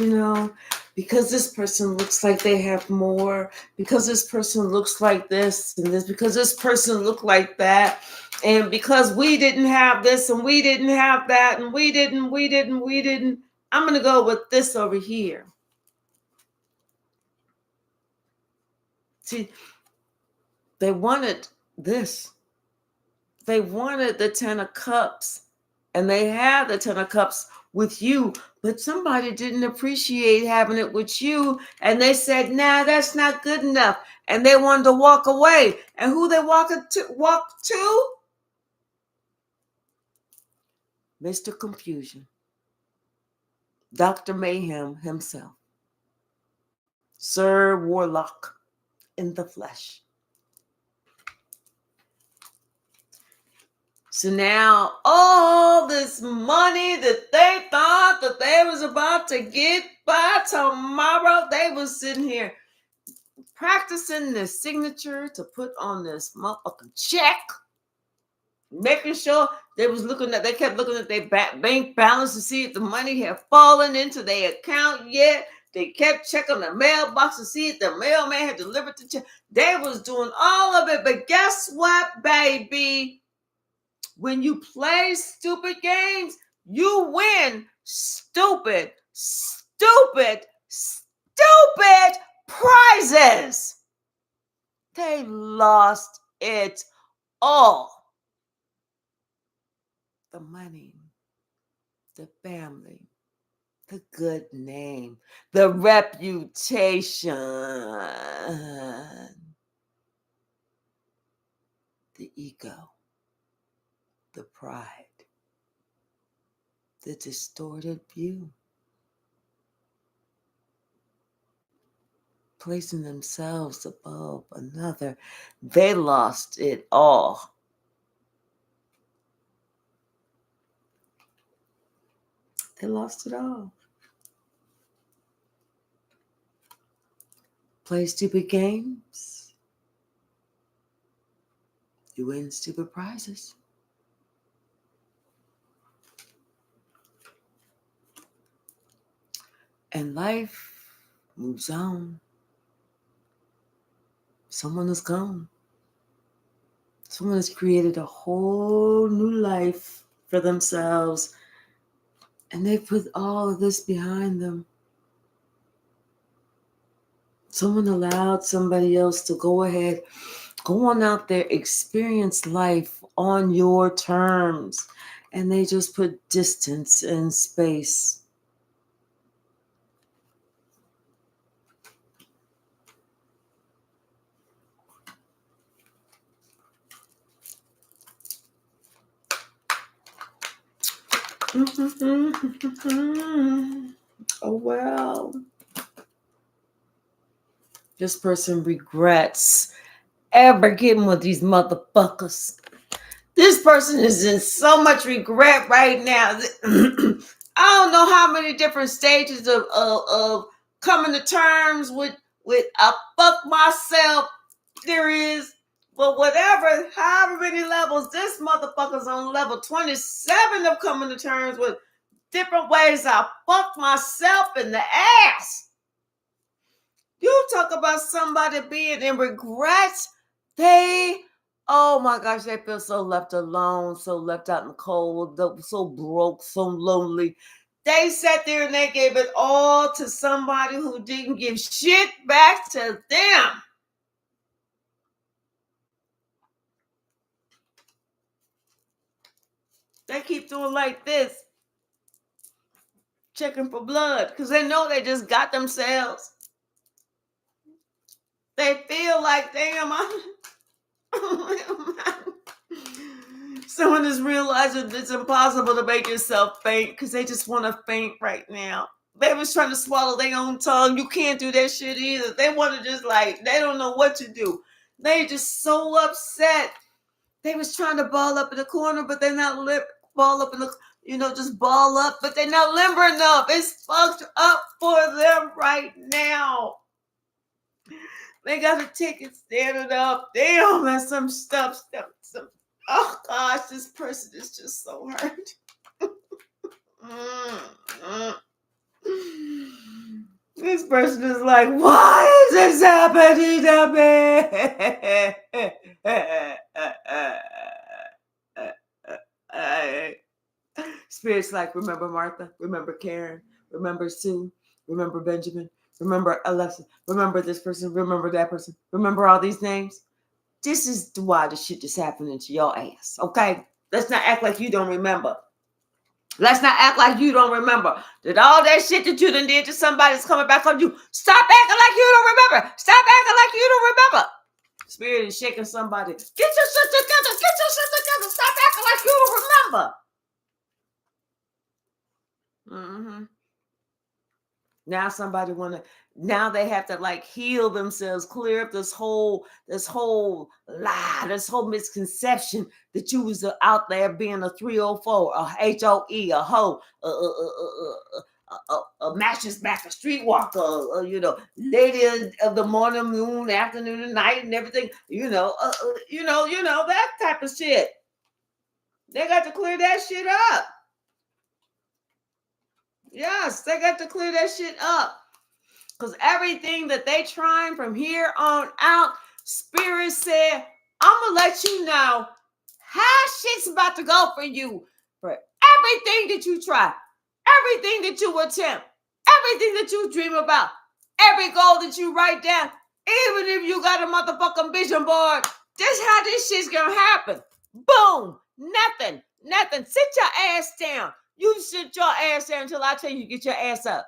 because this person looks like they have more, because this person looks like this and this, because this person looked like that, and because we didn't have this and we didn't have that and we didn't, I'm going to go with this over here. See, they wanted this. They wanted the 10 of cups, and they had the 10 of cups with you, but somebody didn't appreciate having it with you, and they said, nah, that's not good enough, and they wanted to walk away. And who they walked to? Mr. Confusion, Dr. Mayhem himself, Sir Warlock in the flesh. So now all this money that they thought that they was about to get by tomorrow, they was sitting here practicing their signature to put on this motherfucking check, making sure they kept looking at their bank balance to see if the money had fallen into their account yet. They kept checking the mailbox to see if the mailman had delivered the check. They was doing all of it, but guess what, baby? When you play stupid games, you win stupid prizes. They lost it all. The money, the family, the good name, the reputation, the ego, the pride, the distorted view. placing themselves above another. They lost it all. They lost it all. Play stupid games. You win stupid prizes. And life moves on. Someone is gone. Someone has created a whole new life for themselves. And they put all of this behind them. Someone allowed somebody else to go ahead, go on out there, experience life on your terms. And they just put distance and space. Oh, well. This person regrets ever getting with these motherfuckers. This person is in so much regret right now. I don't know how many different stages of coming to terms with I fuck myself there is. But whatever, however many levels, this motherfucker's on level 27 of coming to terms with different ways I fuck myself in the ass. You talk about somebody being in regrets. Oh my gosh, they feel so left alone, so left out in the cold, so broke, so lonely. They sat there and they gave it all to somebody who didn't give shit back to them. They keep doing like this, checking for blood, because they know they just got themselves. They feel like, damn, someone is realizing it's impossible to make yourself faint because they just want to faint right now. They was trying to swallow their own tongue. You can't do that shit either. They want to just they don't know what to do. They just so upset. They was trying to ball up in the corner, but they're not ball up in the, just ball up, but they're not limber enough. It's fucked up for them right now. They got a ticket standing up. Damn, that's some stuff. Oh gosh, this person is just so hurt. This person is like, why is this happening to me? Spirit's like, remember Martha, remember Karen, remember Sue, remember Benjamin, remember Alexa, remember this person, remember that person, remember all these names. This is why the shit is happening to your ass, okay? Let's not act like you don't remember. Let's not act like you don't remember that all that shit that you done did to somebody is coming back on you. Stop acting like you don't remember. Stop acting like you don't remember. Spirit is shaking somebody. Get your shit together. Get your shit together. Stop acting like you don't remember. Now now they have to heal themselves, clear up this whole lie, this whole misconception that you was out there being a 304, a HOE, a hoe, a mattress back, a streetwalker, lady of the morning, noon, afternoon, and night, and everything, that type of shit. They got to clear that shit up. Yes, they got to clear that shit up. Because everything that they trying from here on out, Spirit said, I'm going to let you know how shit's about to go for you. For everything that you try, everything that you attempt, everything that you dream about, every goal that you write down, even if you got a motherfucking vision board, this how this shit's going to happen. Boom. Nothing. Sit your ass down. You sit your ass down until I tell you to get your ass up.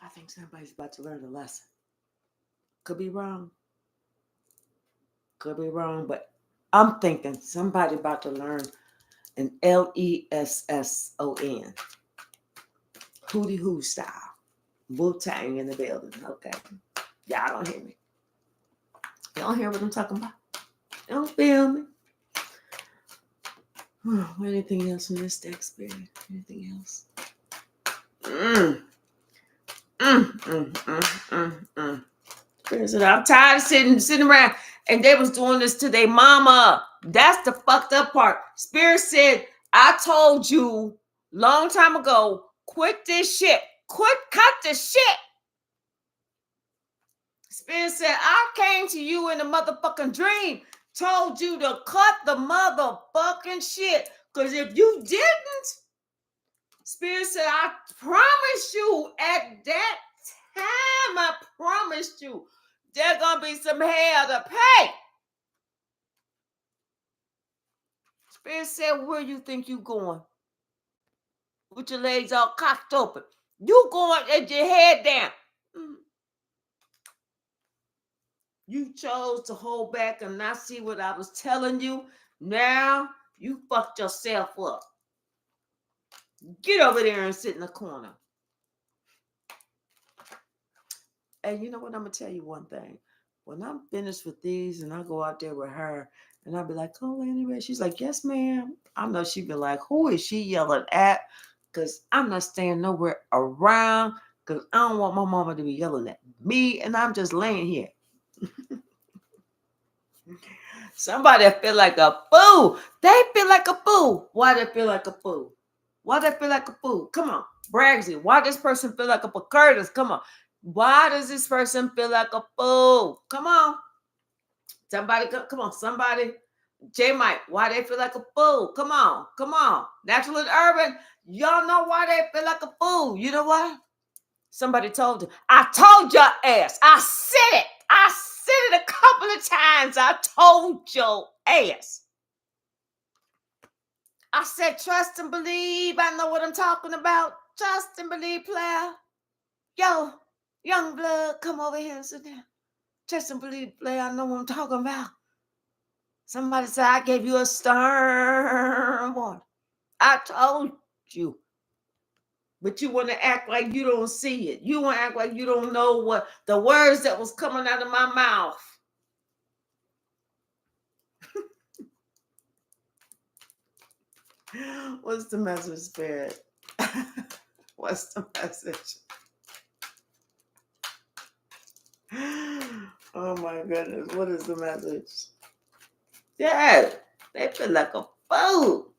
I think somebody's about to learn a lesson. Could be wrong, but I'm thinking somebody about to learn and Lesson. Hootie Hoo style. Wu-Tang in the building. Okay. Y'all don't hear me. Y'all don't hear what I'm talking about. You don't feel me. Anything else from this deck, Spirit? Anything else? Spirit said, I'm tired of sitting around. And they was doing this to their mama. That's the fucked up part. Spirit said, I told you long time ago, quit this shit. Cut the shit. Spirit said, I came to you in a motherfucking dream. Told you to cut the motherfucking shit. Because if you didn't, Spirit said, I promised you at that time, I promised you, there's going to be some hell to pay. Spirit said, where you think you going? With your legs all cocked open. You going at your head down. You chose to hold back and not see what I was telling you. Now you fucked yourself up. Get over there and sit in the corner. And you know what? I'm going to tell you one thing. When I'm finished with these and I go out there with her and I'll be like, oh, anyway, she's like, yes, ma'am. I know she'd be like, who is she yelling at? Because I'm not staying nowhere around because I don't want my mama to be yelling at me and I'm just laying here. Somebody feel like a fool. They feel like a fool. Why they feel like a fool? Why they feel like a fool? Come on. Bragsy. Why does this person feel like a fool? Curtis, come on. Why does this person feel like a fool? Come on. Somebody, come on. Somebody. J Mike, why they feel like a fool? Come on. Come on. Natural and urban. Y'all know why they feel like a fool. You know what? Somebody told you. I told your ass. I said it. I said it a couple of times. I told your ass. I said, trust and believe. I know what I'm talking about. Trust and believe, player. Yo, young blood, come over here and sit down. Trust and believe, player. I know what I'm talking about. Somebody said, I gave you a stern warning. I told you. But you want to act like you don't see it. You want to act like you don't know what the words that was coming out of my mouth. What's the message, Spirit? What's the message? Oh my goodness. What is the message? Yeah, they feel like a fool.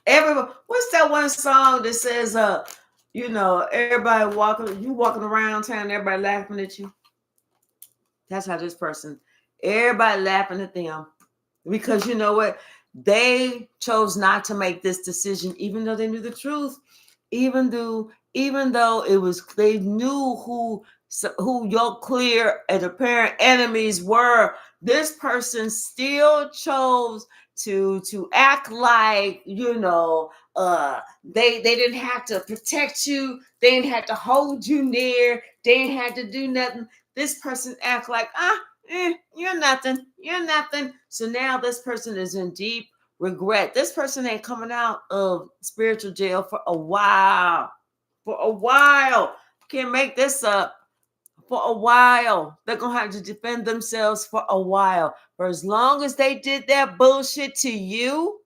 Everybody, what's that one song that says, everybody walking around town, everybody laughing at you? That's how this person, everybody laughing at them. Because you know what? They chose not to make this decision, even though they knew the truth, even though it was, they knew who your clear and apparent enemies were. This person still chose to act like, they didn't have to protect you. They didn't have to hold you near. They didn't have to do nothing. This person act like, you're nothing. You're nothing. So now this person is in deep regret. This person ain't coming out of spiritual jail for a while. For a while. Can't make this up. For a while. They're going to have to defend themselves for a while. For as long as they did that bullshit to you,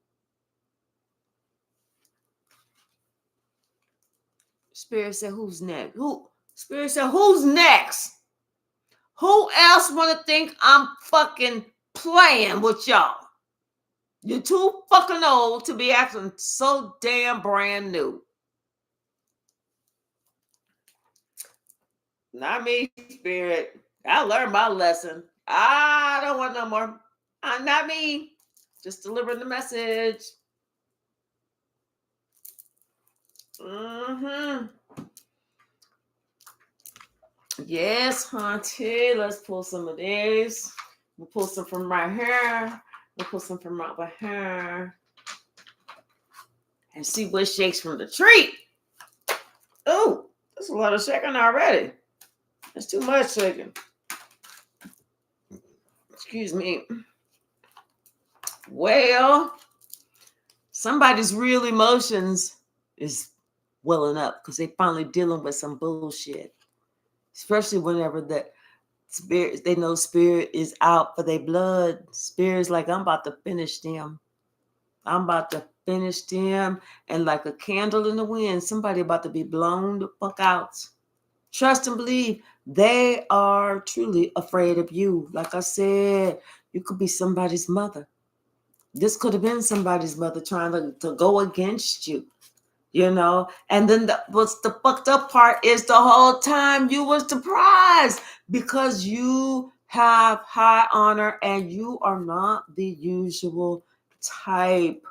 Spirit said, who's next? Spirit said, who's next? Who else want to think I'm fucking playing with y'all? You're too fucking old to be acting so damn brand new. Not me, Spirit. I learned my lesson. I don't want no more. Not me. Just delivering the message. Yes, Hunty. Let's pull some of these. We'll pull some from right here. We'll pull some from right here. And see what shakes from the tree. Oh, that's a lot of shaking already. That's too much shaking. Excuse me. Well, Somebody's real emotions is welling up because they finally dealing with some bullshit. Especially whenever that spirit, they know spirit is out for their blood. Spirit's like, I'm about to finish them. I'm about to finish them. And like a candle in the wind, somebody about to be blown the fuck out. Trust and believe they are truly afraid of you. Like I said, you could be somebody's mother. This could have been somebody's mother trying to go against you, you know. And then what's the fucked up part is the whole time you were surprised because you have high honor and you are not the usual type.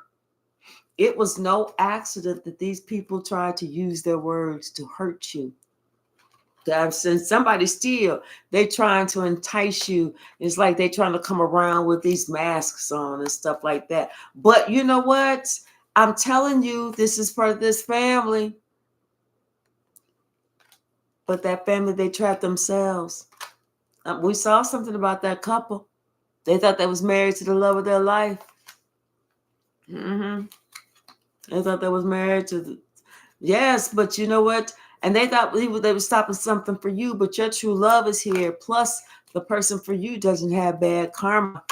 It was no accident that these people tried to use their words to hurt you. Since somebody steal, they trying to entice you. It's like they trying to come around with these masks on and stuff like that. But you know what? I'm telling you, this is for this family. But that family, they trapped themselves. We saw something about that couple. They thought they was married to the love of their life. They thought they was married to the, yes, but you know what? And they thought they were stopping something for you, but your true love is here. Plus, the person for you doesn't have bad karma.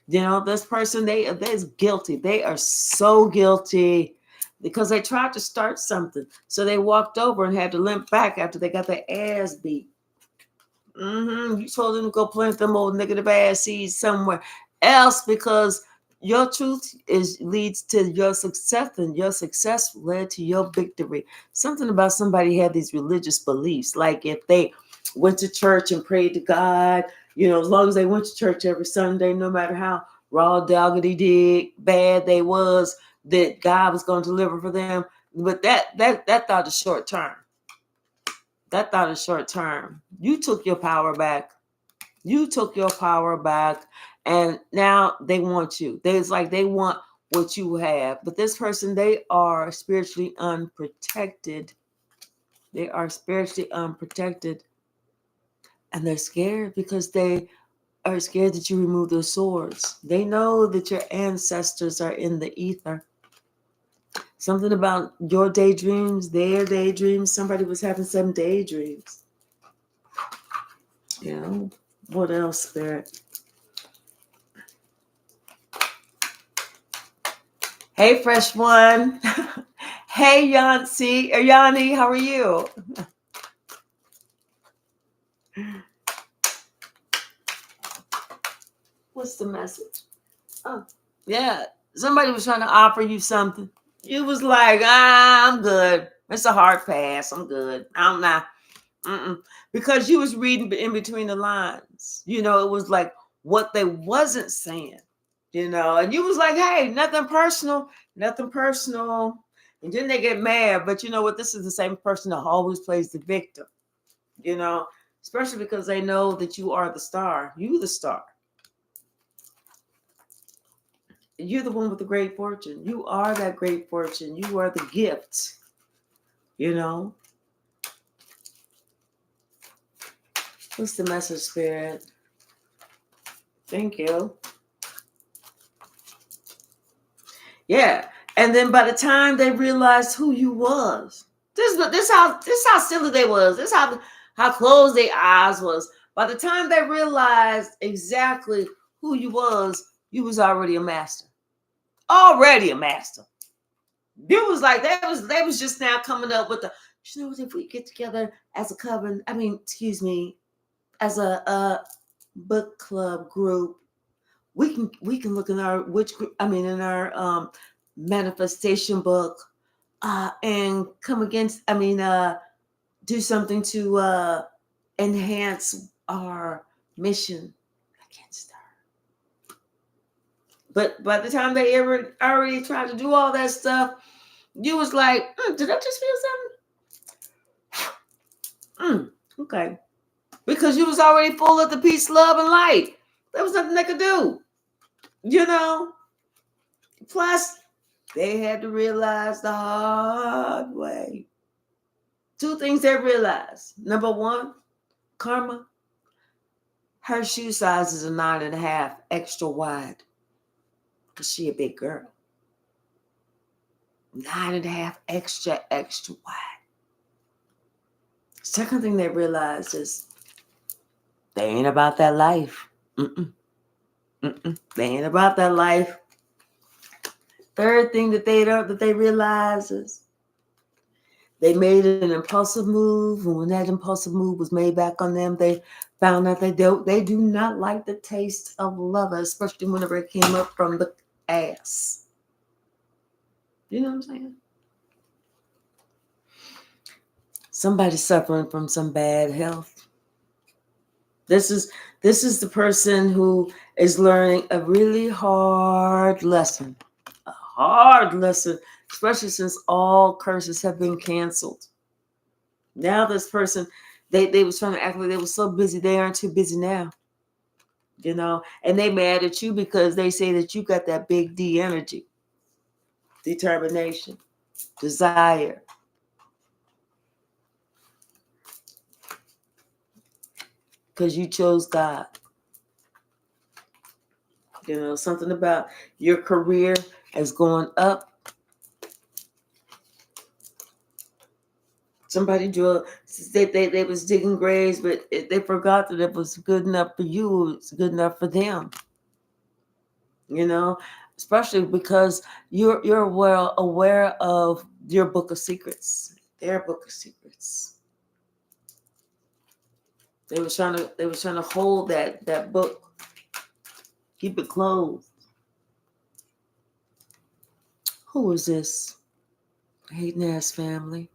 You know, this person, they're guilty. They are so guilty because they tried to start something. So they walked over and had to limp back after they got their ass beat. You told them to go plant them old negative ass seeds somewhere else because your truth leads to your success, and your success led to your victory. Something about somebody had these religious beliefs, like if they went to church and prayed to God, you know, as long as they went to church every Sunday, no matter how raw doggedy dig bad they was, that God was going to deliver for them. But that thought is short term. That thought is short term. You took your power back. You took your power back, and now they want you. It's like they want what you have. But this person, they are spiritually unprotected. They are spiritually unprotected, and they're scared because they are scared that you remove their swords. They know that your ancestors are in the ether. Something about your daydreams, their daydreams. Somebody was having some daydreams. You know, what else, Spirit? Hey, fresh one. Hey, Yancy or Yanni, how are you? What's the message? Oh, yeah. Somebody was trying to offer you something. You was like, I'm good. It's a hard pass. I'm good. I'm not. Because you was reading in between the lines. You know, it was like what they wasn't saying. You know, and you was like, hey, nothing personal, nothing personal. And then they get mad. But you know what? This is the same person that always plays the victim. You know, especially because they know that you are the star. You the star. You're the one with the great fortune. You are that great fortune. You are the gift. You know. What's the message, Spirit? Thank you. Yeah. And then by the time they realized who you was, this how silly they was. This how closed their eyes was. By the time they realized exactly who you was already a master. Already a master. You was like they was just now coming up with the, you know what, if we get together as a coven, I mean, excuse me, as a book club group, we can look in our in our manifestation book and come against do something to enhance our mission against her. But by the time they already tried to do all that stuff, you was like, did I just feel something? Okay. Because you was already full of the peace, love, and light. There was nothing they could do. You know? Plus, they had to realize the hard way. Two things they realized. Number one, karma. Her shoe size is a 9.5 extra wide. Because she a big girl. 9.5 extra wide. Second thing they realized is they ain't about that life. They ain't about that life. Third thing that they realized is they made an impulsive move, and when that impulsive move was made back on them, they found out they do not like the taste of love, especially whenever it came up from the ass. You know what I'm saying? Somebody suffering from some bad health. This is the person who is learning a really hard lesson. A hard lesson, especially since all curses have been canceled. Now this person, they was trying to act like they were so busy. They aren't too busy now. And they mad at you because they say that you got that big D energy, determination, desire. Because you chose God. Something about your career has gone up. Somebody they was digging graves, but they forgot that it was good enough for you. It's good enough for them. Especially because you're well aware of your book of secrets, their book of secrets. They were trying to hold that book, keep it closed. Who is this? Hating ass family.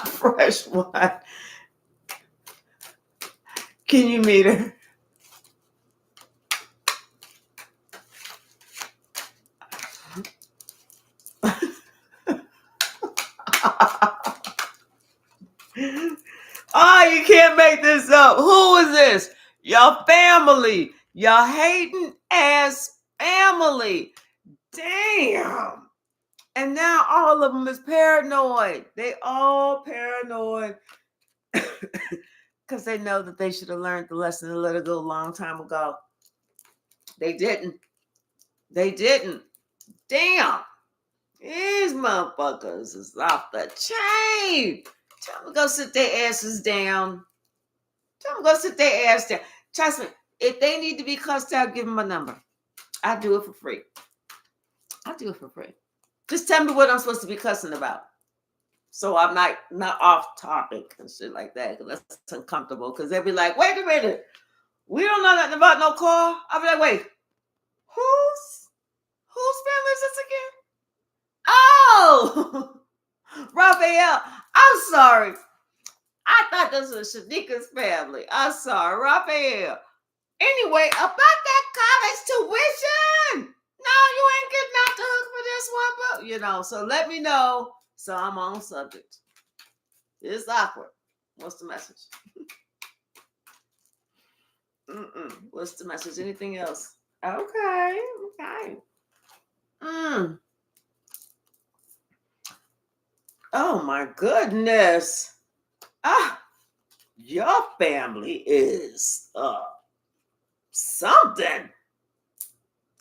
Fresh one. Can you meet her? Oh, you can't make this up. Who is this? Your family. Your hating ass family. Damn. And now all of them is paranoid. They all paranoid. Because they know that they should have learned the lesson and let it go a long time ago. They didn't. Damn. These motherfuckers is off the chain. Tell them to go sit their asses down. Trust me, if they need to be cussed out, give them my number. I do it for free. Just tell me what I'm supposed to be cussing about. So I'm not off topic and shit like that. Because that's uncomfortable. Because they'll be like, wait a minute. We don't know nothing about no car. I'll be like, wait. Whose family is this again? Oh! Raphael. I'm sorry. I thought this was Shanika's family. I'm sorry, Raphael. Anyway, about that college tuition. No, you ain't getting out the hook for this one, but so let me know. So I'm on subject. It's awkward. What's the message? What's the message? Anything else? Okay. Oh my goodness. Your family is something.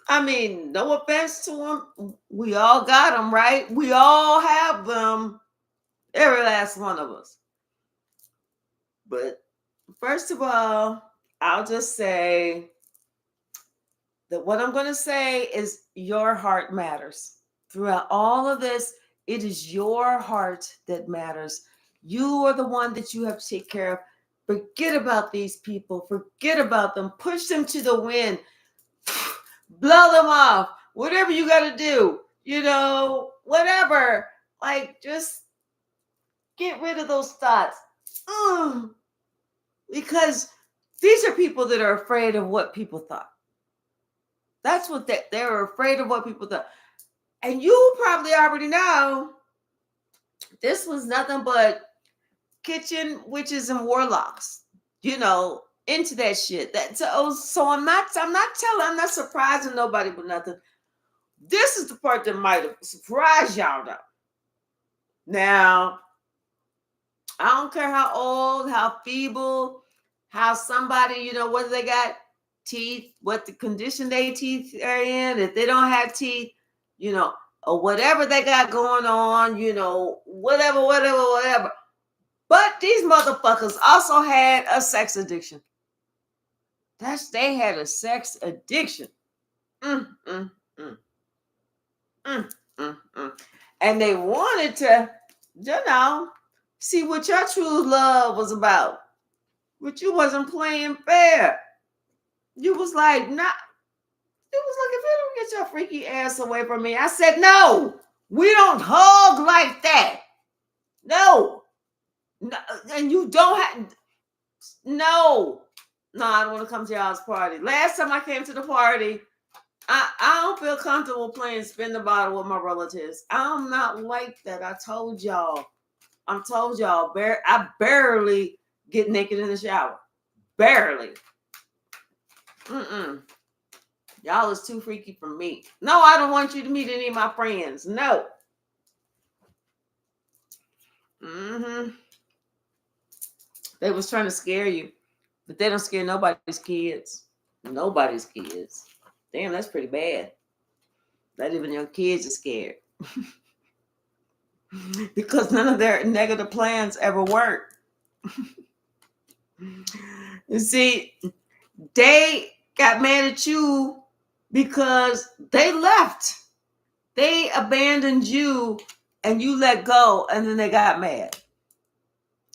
I mean, no offense to them. We all got them, right? We all have them. Every last one of us. But first of all, I'll just say that what I'm going to say is your heart matters. Throughout all of this, it is your heart that matters. You are the one that you have to take care of. Forget about these people. Forget about them. Push them to the wind. Blow them off. Whatever you got to do. Whatever. Just get rid of those thoughts. Because these are people that are afraid of what people thought. That's what they're afraid of what people thought. And you probably already know this was nothing but kitchen witches and warlocks, into that shit. So I'm not surprising nobody with nothing. This is the part that might have surprised y'all though. Now, I don't care how old, how feeble, how somebody, whether they got teeth, what the condition they teeth are in, if they don't have teeth, or whatever they got going on, whatever. But these motherfuckers also had a sex addiction. They had a sex addiction. Mm, mm, mm. Mm, mm, mm. And they wanted to, see what your true love was about. But you wasn't playing fair. You was like, nah. It was like, if you don't get your freaky ass away from me. I said, no, we don't hug like that. No. And you don't have, no. No, I don't want to come to y'all's party. Last time I came to the party, I don't feel comfortable playing spin the bottle with my relatives. I'm not like that. I told y'all. I barely get naked in the shower. Barely. Mm-mm. Y'all is too freaky for me. No, I don't want you to meet any of my friends. No. Mm-hmm. They was trying to scare you, but they don't scare nobody's kids. Nobody's kids. Damn, that's pretty bad. Not even your kids are scared. Because none of their negative plans ever work. You see, they got mad at you because they left. They abandoned you and you let go, and then they got mad.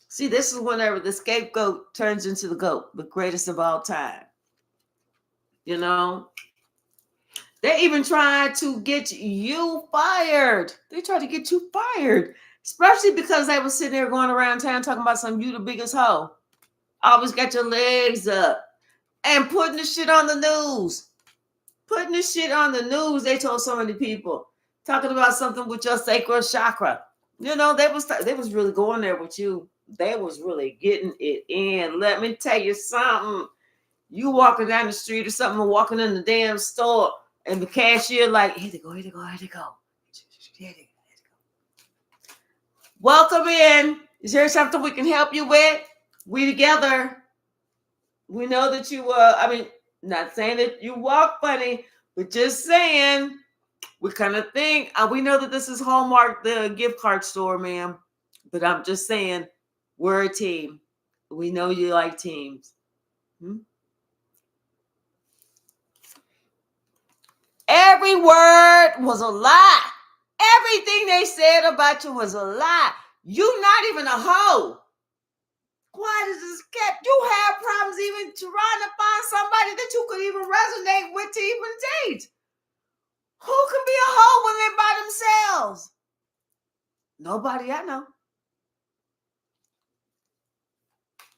See, this is whenever the scapegoat turns into the goat, the greatest of all time. They even tried to get you fired. They tried to get you fired, especially because they were sitting there going around town talking about you the biggest hoe. Always got your legs up and putting the shit on the news. They told so many people, talking about something with your sacral chakra. They was really going there with you. They was really getting it in. Let me tell you something. You walking down the street or something, or walking in the damn store, and the cashier like, here they go. Welcome in. Is there something we can help you with? We together. We know that you not saying that you walk funny, but just saying we kind of think, we know that this is Hallmark, the gift card store, ma'am. But I'm just saying, we're a team. We know you like teams. Every word was a lie. Everything they said about you was a lie. You not even a hoe. Why does this cat? You have problems even trying to find somebody that you could even resonate with to even date. Who can be a hoe when they're by themselves? Nobody I know.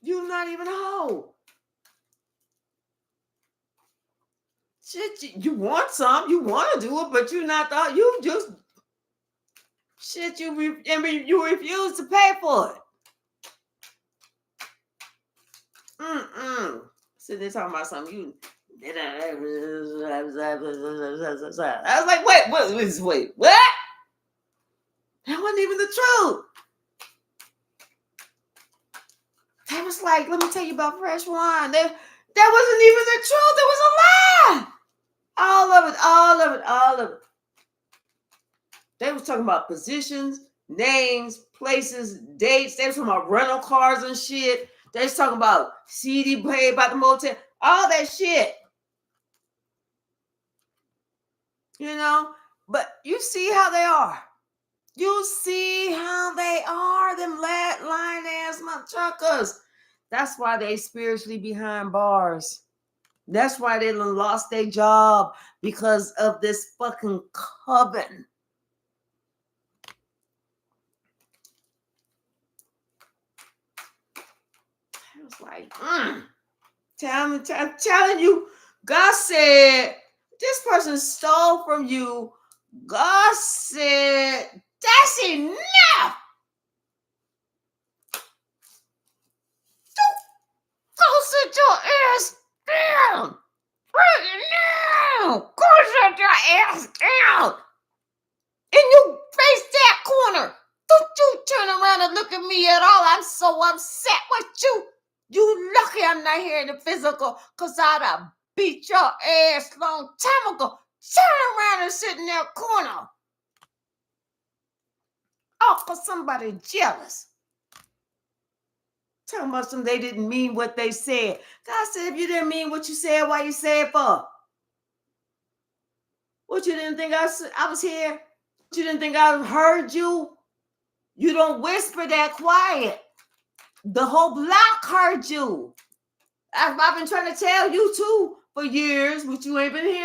You're not even a hoe. Shit, you want some, you want to do it, but you're not you just shit. You refuse to pay for it. So they're talking about something I was like, wait, what? That wasn't even the truth. They was like, let me tell you about fresh wine. That wasn't even the truth. It was a lie. All of it. They was talking about positions, names, places, dates. They was talking about rental cars and shit. They was talking about CD paid by the motel. All that shit. But you see how they are. You see how they are, them lying ass motherfuckers. That's why they spiritually behind bars. That's why they lost their job, because of this fucking coven. I was like, telling you, God said, this person stole from you. God said, that's enough. Go sit your ass down. Right now. Go sit your ass down. And you face that corner. Don't you turn around and look at me at all. I'm so upset with you. You lucky I'm not here in the physical, because I'd have beat your ass long time ago. Turn around and sit in that corner. Oh, because somebody jealous. Tell them they didn't mean what they said. God said, if you didn't mean what you said, why you say it for? What, you didn't think I was here? You didn't think I heard you? You don't whisper that quiet. The whole block heard you. I've been trying to tell you too for years, but you ain't been hearing.